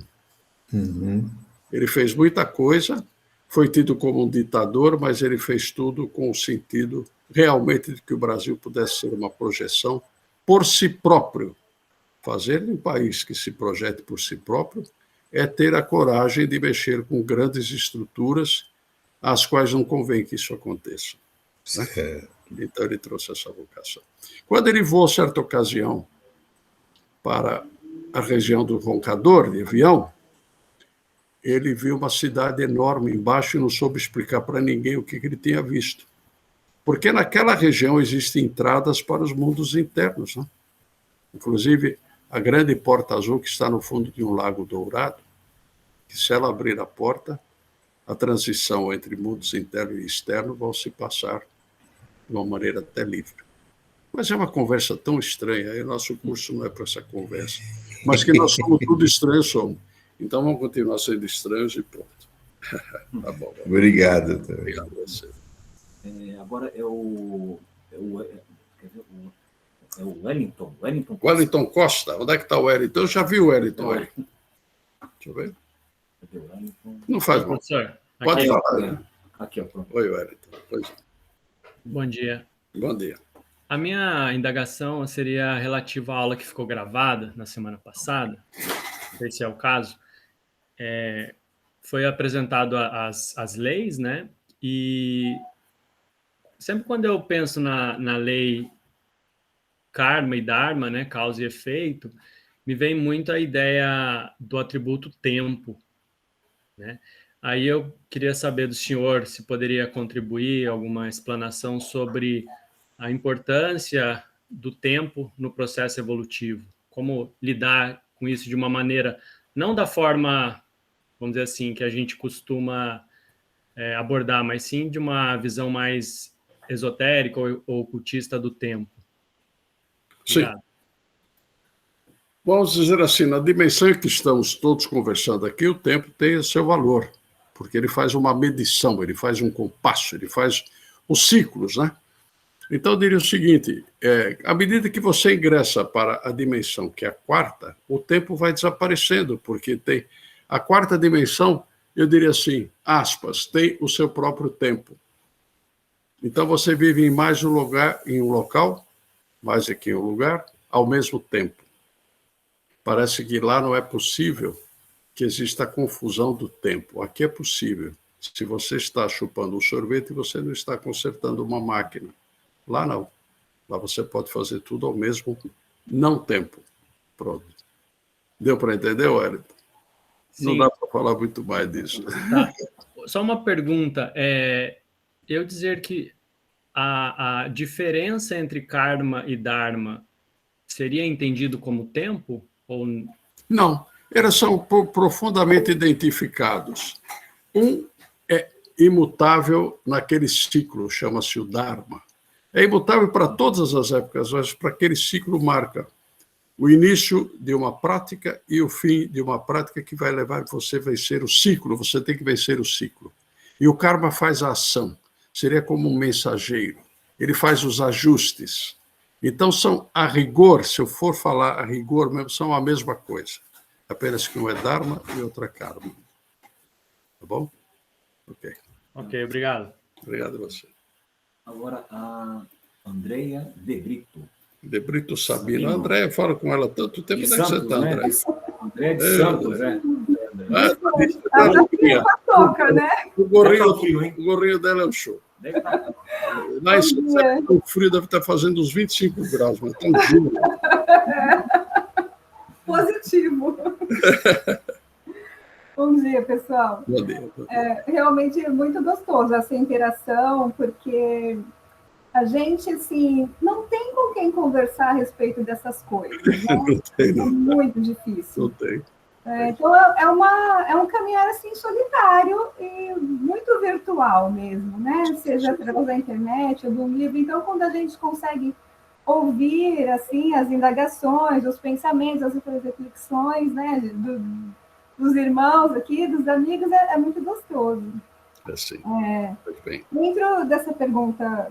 [SPEAKER 3] Uhum.
[SPEAKER 4] Ele fez muita coisa, foi tido como um ditador, mas ele fez tudo com o sentido realmente de que o Brasil pudesse ser uma projeção por si próprio. Fazer um país que se projete por si próprio é ter a coragem de mexer com grandes estruturas às quais não convém que isso aconteça. Né? Então ele trouxe essa vocação. Quando ele voou, certa ocasião, para a região do Roncador, de avião, ele viu uma cidade enorme embaixo e não soube explicar para ninguém o que ele tinha visto. Porque naquela região existem entradas para os mundos internos. Né? Inclusive, a grande porta azul que está no fundo de um lago dourado, que se ela abrir a porta, a transição entre mundos interno e externo vão se passar de uma maneira até livre. Mas é uma conversa tão estranha, e o nosso curso não é para essa conversa. Mas que nós somos tudo estranhos, somos. Então vamos continuar sendo estranhos e pronto. Tá bom.
[SPEAKER 3] Obrigado.
[SPEAKER 4] Obrigado a você.
[SPEAKER 5] Agora é o Wellington.
[SPEAKER 4] Wellington Costa. Onde é que está o Wellington? Eu já vi o Wellington aí. Deixa eu ver. Não faz mal.
[SPEAKER 12] Professor,
[SPEAKER 4] Pode
[SPEAKER 12] aqui,
[SPEAKER 4] falar. Né?
[SPEAKER 5] Aqui, ó, pronto.
[SPEAKER 4] Oi, Wellington. Pois é.
[SPEAKER 12] Bom dia.
[SPEAKER 4] Bom dia.
[SPEAKER 12] A minha indagação seria relativa à aula que ficou gravada na semana passada, não sei se é o caso. Foi apresentado as leis, né? E sempre quando eu penso na lei karma e dharma, né, causa e efeito, me vem muito a ideia do atributo tempo, né? Aí eu queria saber do senhor se poderia contribuir alguma explanação sobre a importância do tempo no processo evolutivo, como lidar com isso de uma maneira, não da forma, vamos dizer assim, que a gente costuma abordar, mas sim de uma visão mais esotérica ou ocultista do tempo. Obrigado.
[SPEAKER 4] Sim. Vamos dizer assim, na dimensão em que estamos todos conversando aqui, o tempo tem o seu valor, porque ele faz uma medição, ele faz um compasso, ele faz os ciclos, né? Então, eu diria o seguinte, à medida que você ingressa para a dimensão que é a quarta, o tempo vai desaparecendo, porque tem a quarta dimensão, eu diria assim, aspas, tem o seu próprio tempo. Então, você vive em mais um lugar, em um local, mais aqui em um lugar, ao mesmo tempo. Parece que lá não é possível que exista a confusão do tempo. Aqui é possível. Se você está chupando um sorvete, você não está consertando uma máquina. Lá não. Lá você pode fazer tudo ao mesmo não tempo. Pronto. Deu para entender, Wellington? Não dá para falar muito mais disso.
[SPEAKER 12] Tá. Só uma pergunta. Eu dizer que a diferença entre karma e dharma seria entendido como tempo? Ou...
[SPEAKER 4] Não. Eles são profundamente identificados. Um é imutável naquele ciclo, chama-se o dharma. É imutável para todas as épocas, mas para aquele ciclo marca o início de uma prática e o fim de uma prática que vai levar você a vencer o ciclo. Você tem que vencer o ciclo. E o karma faz a ação. Seria como um mensageiro. Ele faz os ajustes. Então, são, a rigor, se eu for falar a rigor mesmo, são a mesma coisa. Apenas que um é Dharma e outro é Karma. Tá bom? Ok.
[SPEAKER 12] Ok, obrigado.
[SPEAKER 4] Obrigado a você.
[SPEAKER 5] Agora, a Andrea De Brito.
[SPEAKER 4] De Brito Sabino. A Andréia fala com ela tanto tempo.
[SPEAKER 5] De
[SPEAKER 4] Onde é que você
[SPEAKER 5] Santos,
[SPEAKER 4] está,
[SPEAKER 5] né?
[SPEAKER 4] André?
[SPEAKER 5] André de Santos, né?
[SPEAKER 4] O gorrinho dela é o show. Lá em Santos, o frio deve estar fazendo uns 25 graus, mas está um dia.
[SPEAKER 13] Positivo. Bom dia, pessoal.
[SPEAKER 4] Bom dia.
[SPEAKER 13] Realmente é muito gostoso essa interação, porque a gente, assim, não tem com quem conversar a respeito dessas coisas. Né?
[SPEAKER 4] Não tem, não.
[SPEAKER 13] É muito difícil.
[SPEAKER 4] Não tem.
[SPEAKER 13] Então, é um caminhar, assim, solitário e muito virtual mesmo, né? Seja através da internet ou do livro. Então, quando a gente consegue ouvir, assim, as indagações, os pensamentos, as reflexões, né? Dos irmãos aqui, dos amigos, é muito gostoso.
[SPEAKER 4] Assim. Bem.
[SPEAKER 13] Dentro dessa pergunta,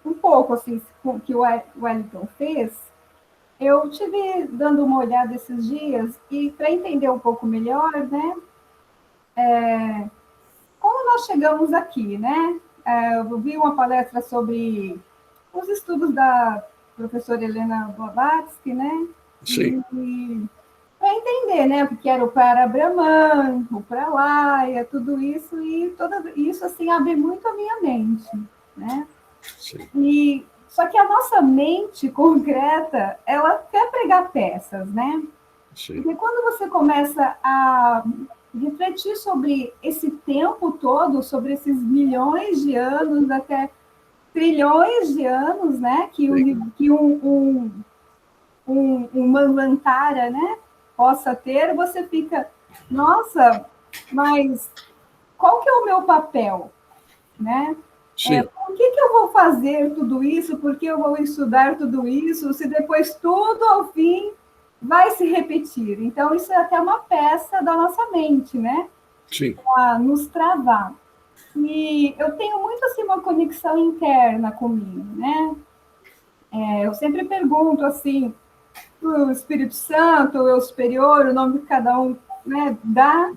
[SPEAKER 13] um pouco, assim, que o Wellington fez, eu tive dando uma olhada esses dias e para entender um pouco melhor, né, como nós chegamos aqui, né? Eu vi uma palestra sobre os estudos da professora Helena Blavatsky, né?
[SPEAKER 4] Sim.
[SPEAKER 13] Para entender, né, o que era o Para-Brahman, o Pralaya, tudo isso, e tudo isso, assim, abre muito a minha mente, né? Sim. Só que a nossa mente concreta, ela quer pregar peças, né? Sim. Porque quando você começa a refletir sobre esse tempo todo, sobre esses milhões de anos, até trilhões de anos, né? Que um Manvantara, né? Possa ter, você fica, nossa, mas qual que é o meu papel, né? Por que eu vou fazer tudo isso? Por que eu vou estudar tudo isso? Se depois tudo, ao fim, vai se repetir. Então, isso é até uma peça da nossa mente, né?
[SPEAKER 4] Sim.
[SPEAKER 13] Para nos travar. E eu tenho muito, assim, uma conexão interna comigo, né? Eu sempre pergunto, assim, o Espírito Santo, o eu superior, o nome que cada um, né, dá,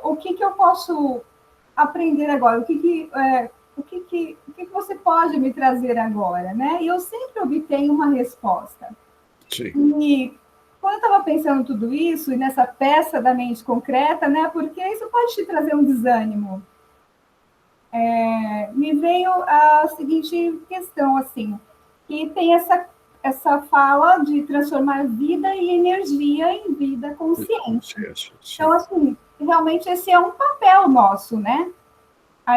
[SPEAKER 13] o que eu posso aprender agora? O que você pode me trazer agora, né? E eu sempre obtenho uma resposta.
[SPEAKER 4] Sim.
[SPEAKER 13] E quando eu estava pensando tudo isso, e nessa peça da mente concreta, né? Porque isso pode te trazer um desânimo. Me veio a seguinte questão, assim, que tem essa fala de transformar vida e energia em vida consciente. Então, assim, realmente esse é um papel nosso, né?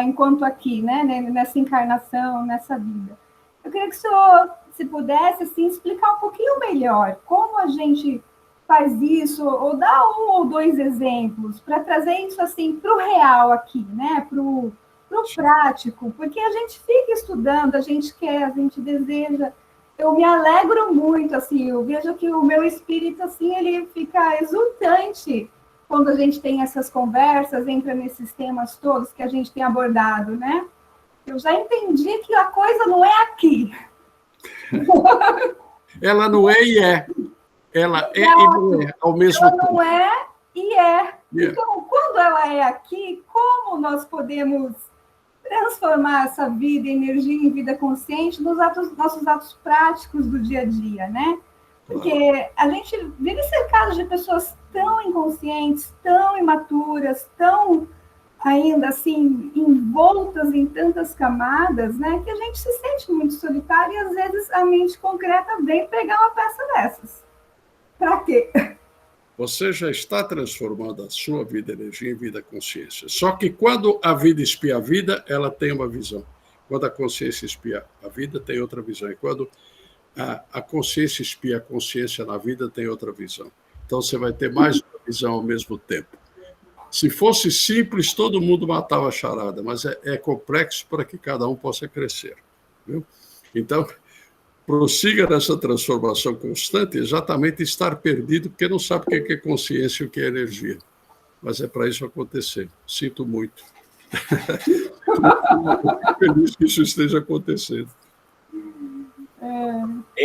[SPEAKER 13] Enquanto aqui, né? Nessa encarnação, nessa vida. Eu queria que o senhor, se pudesse, assim, explicar um pouquinho melhor como a gente faz isso, ou dar um ou dois exemplos, para trazer isso, assim, para o real aqui, né? Para o prático, porque a gente fica estudando, a gente quer, a gente deseja. Eu me alegro muito, assim, eu vejo que o meu espírito, assim, ele fica exultante quando a gente tem essas conversas, entra nesses temas todos que a gente tem abordado, né? Eu já entendi que a coisa não é aqui.
[SPEAKER 4] Ela não é e é. Ela é e não é, ao mesmo tempo.
[SPEAKER 13] Ela não é e é. Então, quando ela é aqui, como nós podemos transformar essa vida e energia em vida consciente nos nossos atos práticos do dia a dia, né? Porque a gente vive cercado de pessoas tão inconscientes, tão imaturas, tão ainda assim envoltas em tantas camadas, né? Que a gente se sente muito solitário e às vezes a mente concreta vem pegar uma peça dessas. Para quê?
[SPEAKER 4] Você já está transformando a sua vida energia em vida consciência. Só que quando a vida espia a vida, ela tem uma visão. Quando a consciência espia a vida, tem outra visão. E quando a consciência espia a consciência na vida, tem outra visão. Então você vai ter mais uma visão ao mesmo tempo. Se fosse simples, todo mundo matava a charada, mas é complexo para que cada um possa crescer. Viu? Então, prossiga nessa transformação constante, exatamente estar perdido, porque não sabe o que é consciência e o que é energia. Mas é para isso acontecer. Sinto muito. Fico feliz que isso esteja acontecendo.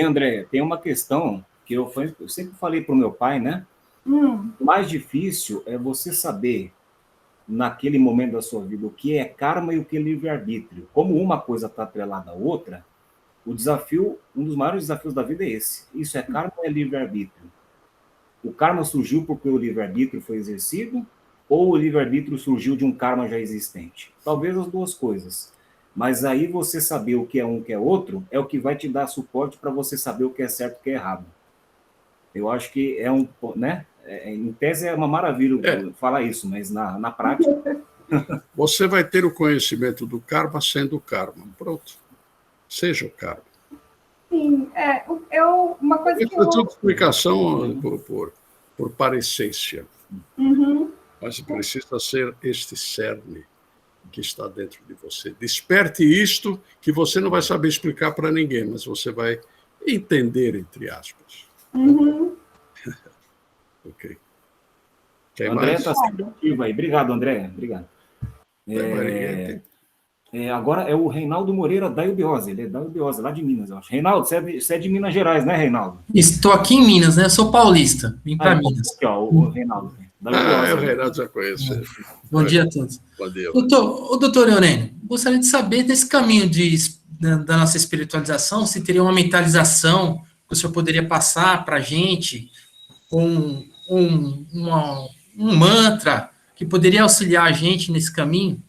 [SPEAKER 5] André, tem uma questão que eu sempre falei para o meu pai, né? O mais difícil é você saber, naquele momento da sua vida, o que é karma e o que é livre-arbítrio. Como uma coisa está atrelada à outra, o desafio, um dos maiores desafios da vida é esse. Isso é karma ou é livre-arbítrio? O karma surgiu porque o livre-arbítrio foi exercido, ou o livre-arbítrio surgiu de um karma já existente? Talvez as duas coisas. Mas aí você saber o que é um, o que é outro, é o que vai te dar suporte para você saber o que é certo e o que é errado. Eu acho que é um, né? Em tese é uma maravilha falar isso, mas na prática...
[SPEAKER 4] Você vai ter o conhecimento do karma sendo o karma. Pronto. Seja o karma.
[SPEAKER 13] Sim, uma coisa que
[SPEAKER 4] eu... Isso é tudo explicação por parecência. Mas precisa ser este cerne que está dentro de você. Desperte isto que você não vai saber explicar para ninguém, mas você vai entender, entre aspas. Ok. Quem
[SPEAKER 5] André
[SPEAKER 4] mais?
[SPEAKER 5] está sempre ativo aí. Obrigado, André. Obrigado. Agora é o Reinaldo Moreira da Eubiose. Ele é da Eubiose, lá de Minas, eu acho. Reinaldo, você é de Minas Gerais, né, Reinaldo?
[SPEAKER 14] Estou aqui em Minas, né? Eu sou paulista. Vim para Minas.
[SPEAKER 5] Aqui, ó, o Reinaldo.
[SPEAKER 4] O Reinaldo já conhece.
[SPEAKER 14] Bom dia a todos.
[SPEAKER 4] Bom dia.
[SPEAKER 14] Doutor Eurênio, gostaria de saber desse caminho da nossa espiritualização, se teria uma mentalização que o senhor poderia passar para a gente, um mantra que poderia auxiliar a gente nesse caminho?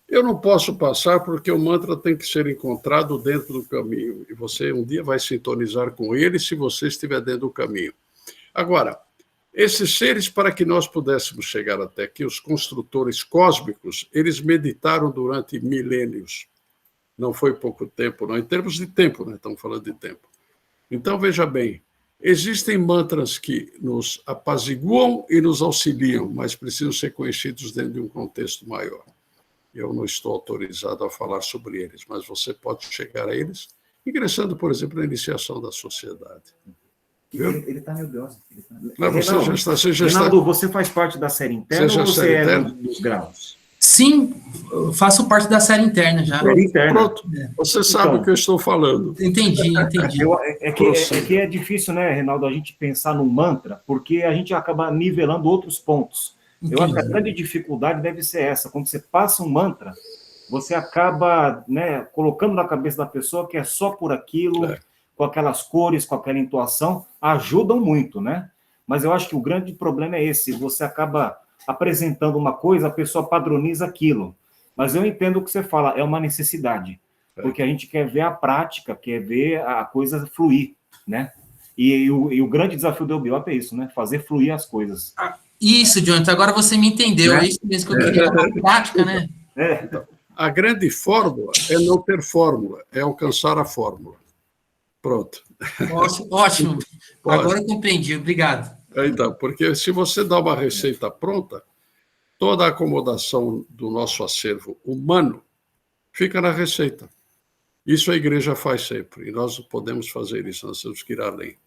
[SPEAKER 4] Eu não posso passar porque o mantra tem que ser encontrado dentro do caminho. E você um dia vai sintonizar com ele se você estiver dentro do caminho. Agora, esses seres, para que nós pudéssemos chegar até aqui, os construtores cósmicos, eles meditaram durante milênios. Não foi pouco tempo, não. Em termos de tempo, né? Estamos falando de tempo. Então, veja bem, existem mantras que nos apaziguam e nos auxiliam, mas precisam ser conhecidos dentro de um contexto maior. Eu não estou autorizado a falar sobre eles, mas você pode chegar a eles ingressando, por exemplo, na iniciação da sociedade.
[SPEAKER 5] Ele está nervoso.
[SPEAKER 4] Reinaldo,
[SPEAKER 5] você faz parte da série interna ou você é dos graus?
[SPEAKER 14] Sim, eu faço parte da série interna já.
[SPEAKER 4] Série interna. Pronto, você sabe o que eu estou falando.
[SPEAKER 14] Entendi.
[SPEAKER 5] Que é difícil, né, Reinaldo, a gente pensar no mantra, porque a gente acaba nivelando outros pontos. Entendi. Eu acho que a grande dificuldade deve ser essa. Quando você passa um mantra, você acaba, né, colocando na cabeça da pessoa que é só por aquilo, com aquelas cores, com aquela entoação, ajudam muito, né? Mas eu acho que o grande problema é esse. Você acaba apresentando uma coisa, a pessoa padroniza aquilo. Mas eu entendo o que você fala, é uma necessidade. Porque a gente quer ver a prática, quer ver a coisa fluir, né? E o grande desafio do Eubiop é isso, né? Fazer fluir as coisas.
[SPEAKER 14] Isso, Jonathan, agora você me entendeu. É isso mesmo que eu queria, na prática, né?
[SPEAKER 4] A grande fórmula é não ter fórmula, é alcançar a fórmula. Pronto.
[SPEAKER 14] Ótimo. Agora eu compreendi, obrigado.
[SPEAKER 4] Então, porque se você dá uma receita pronta, toda a acomodação do nosso acervo humano fica na receita. Isso a igreja faz sempre, e nós não podemos fazer isso, nós temos que ir além.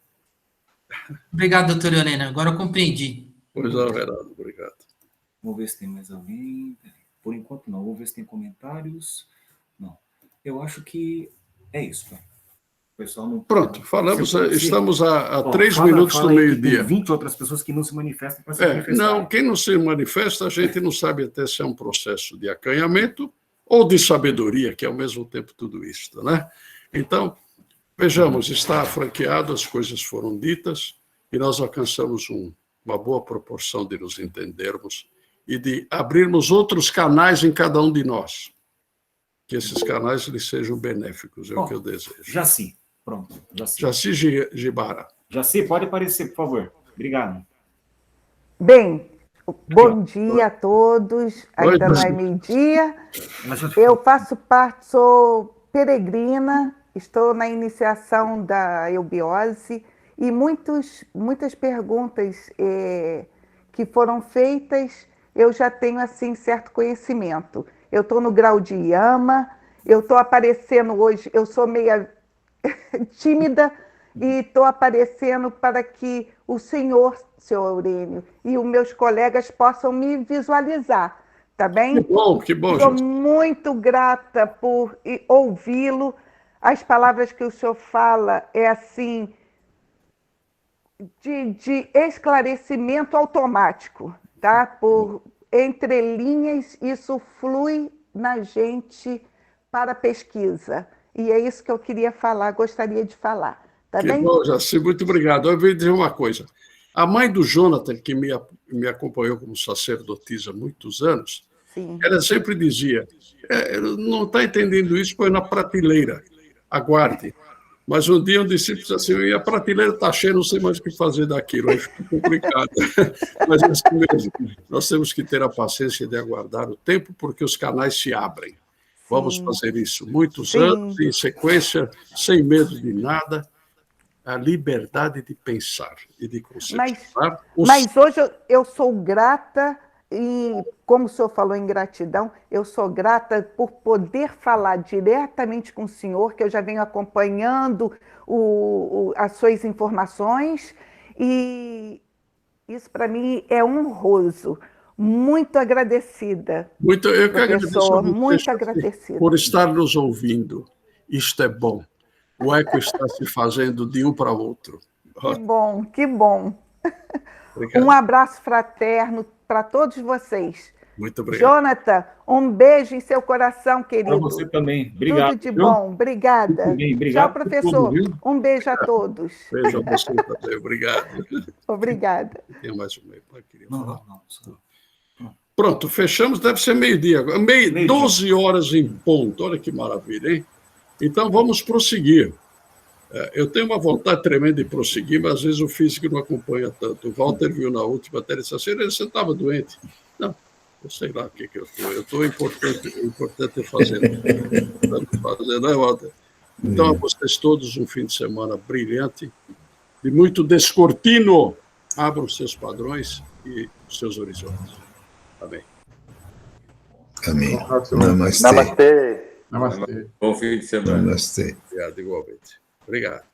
[SPEAKER 14] Obrigado, doutor Eurênio, agora eu compreendi.
[SPEAKER 4] Pois não, Renato, obrigado.
[SPEAKER 5] Vamos ver se tem mais alguém. Por enquanto não, vamos ver se tem comentários. Não, eu acho que é isso, tá? Pessoal não...
[SPEAKER 4] Pronto, falamos, estamos a 3 minutos do meio-dia.
[SPEAKER 5] Tem 20 outras pessoas que não se manifestam para se manifestar.
[SPEAKER 4] Não, quem não se manifesta, a gente não sabe até se é um processo de acanhamento ou de sabedoria, que é ao mesmo tempo tudo isso, né? Então, vejamos, está franqueado, as coisas foram ditas e nós alcançamos uma boa proporção de nos entendermos e de abrirmos outros canais em cada um de nós. Que esses canais lhes sejam benéficos, é o que eu desejo.
[SPEAKER 5] Jaci. Pronto,
[SPEAKER 4] Jaci Gibara.
[SPEAKER 5] Jaci, pode aparecer, por favor. Obrigado.
[SPEAKER 15] Bem, bom dia a todos. Ainda não é meio-dia. Eu faço parte, sou peregrina, estou na iniciação da eubiose e muitas perguntas que foram feitas, eu já tenho assim certo conhecimento. Eu estou no grau de Yama, eu estou aparecendo hoje, eu sou meia tímida e estou aparecendo para que o senhor Eurênio, e os meus colegas possam me visualizar, tá bem?
[SPEAKER 4] Que bom,
[SPEAKER 15] Estou
[SPEAKER 4] José.
[SPEAKER 15] muito grata por ouvi-lo. As palavras que o senhor fala é assim, de esclarecimento automático, tá? Por entrelinhas, isso flui na gente para a pesquisa. E é isso que eu queria falar, gostaria de falar. Tá
[SPEAKER 4] Que
[SPEAKER 15] bem?
[SPEAKER 4] bom, Jaci, muito obrigado. Eu vou dizer uma coisa. A mãe do Jonathan, que me acompanhou como sacerdotisa há muitos anos,
[SPEAKER 15] Sim.
[SPEAKER 4] ela sempre dizia, não está entendendo isso, põe na prateleira, aguarde. Mas um dia um discípulo disse assim, e a prateleira está cheia, não sei mais o que fazer daquilo, aí fica complicado. Mas é assim mesmo, nós temos que ter a paciência de aguardar o tempo, porque os canais se abrem. Vamos fazer isso muitos anos, em sequência, sem medo de nada, a liberdade de pensar e de conceptuar.
[SPEAKER 15] Mas hoje eu sou grata, e como o senhor falou em gratidão, eu sou grata por poder falar diretamente com o senhor, que eu já venho acompanhando as suas informações, e isso para mim é honroso. Muito agradecida.
[SPEAKER 4] Eu que agradeço
[SPEAKER 15] muito agradecida
[SPEAKER 4] por estar nos ouvindo. Isto é bom. O eco está se fazendo de um para outro.
[SPEAKER 15] Que bom, que bom.
[SPEAKER 4] Obrigado.
[SPEAKER 15] Um abraço fraterno para todos vocês.
[SPEAKER 4] Muito obrigado.
[SPEAKER 15] Jonathan, um beijo em seu coração, querido.
[SPEAKER 5] Para você também. Obrigado.
[SPEAKER 15] Tudo de bom. Obrigada.
[SPEAKER 5] Obrigado.
[SPEAKER 15] Tchau, professor.
[SPEAKER 5] Tudo,
[SPEAKER 15] um beijo a todos.
[SPEAKER 4] Beijo a você também. Obrigado.
[SPEAKER 15] Obrigada.
[SPEAKER 4] Tem mais um meio. Não. Pronto, fechamos. Deve ser meio-dia agora. 12 horas em ponto. Olha que maravilha, hein? Então, vamos prosseguir. Eu tenho uma vontade tremenda de prosseguir, mas às vezes o físico não acompanha tanto. O Walter viu na última até disse assim, você estava doente. Não, eu sei lá o que eu estou. Eu estou importante fazer. Não é, Walter? Então, a vocês todos um fim de semana brilhante, de muito descortino. Abram seus padrões e os seus horizontes. Amém.
[SPEAKER 3] Amém. Namastê.
[SPEAKER 2] Namastê.
[SPEAKER 6] Namastê. Bom fim de semana.
[SPEAKER 3] Namastê.
[SPEAKER 4] Obrigado, igualmente. Obrigado.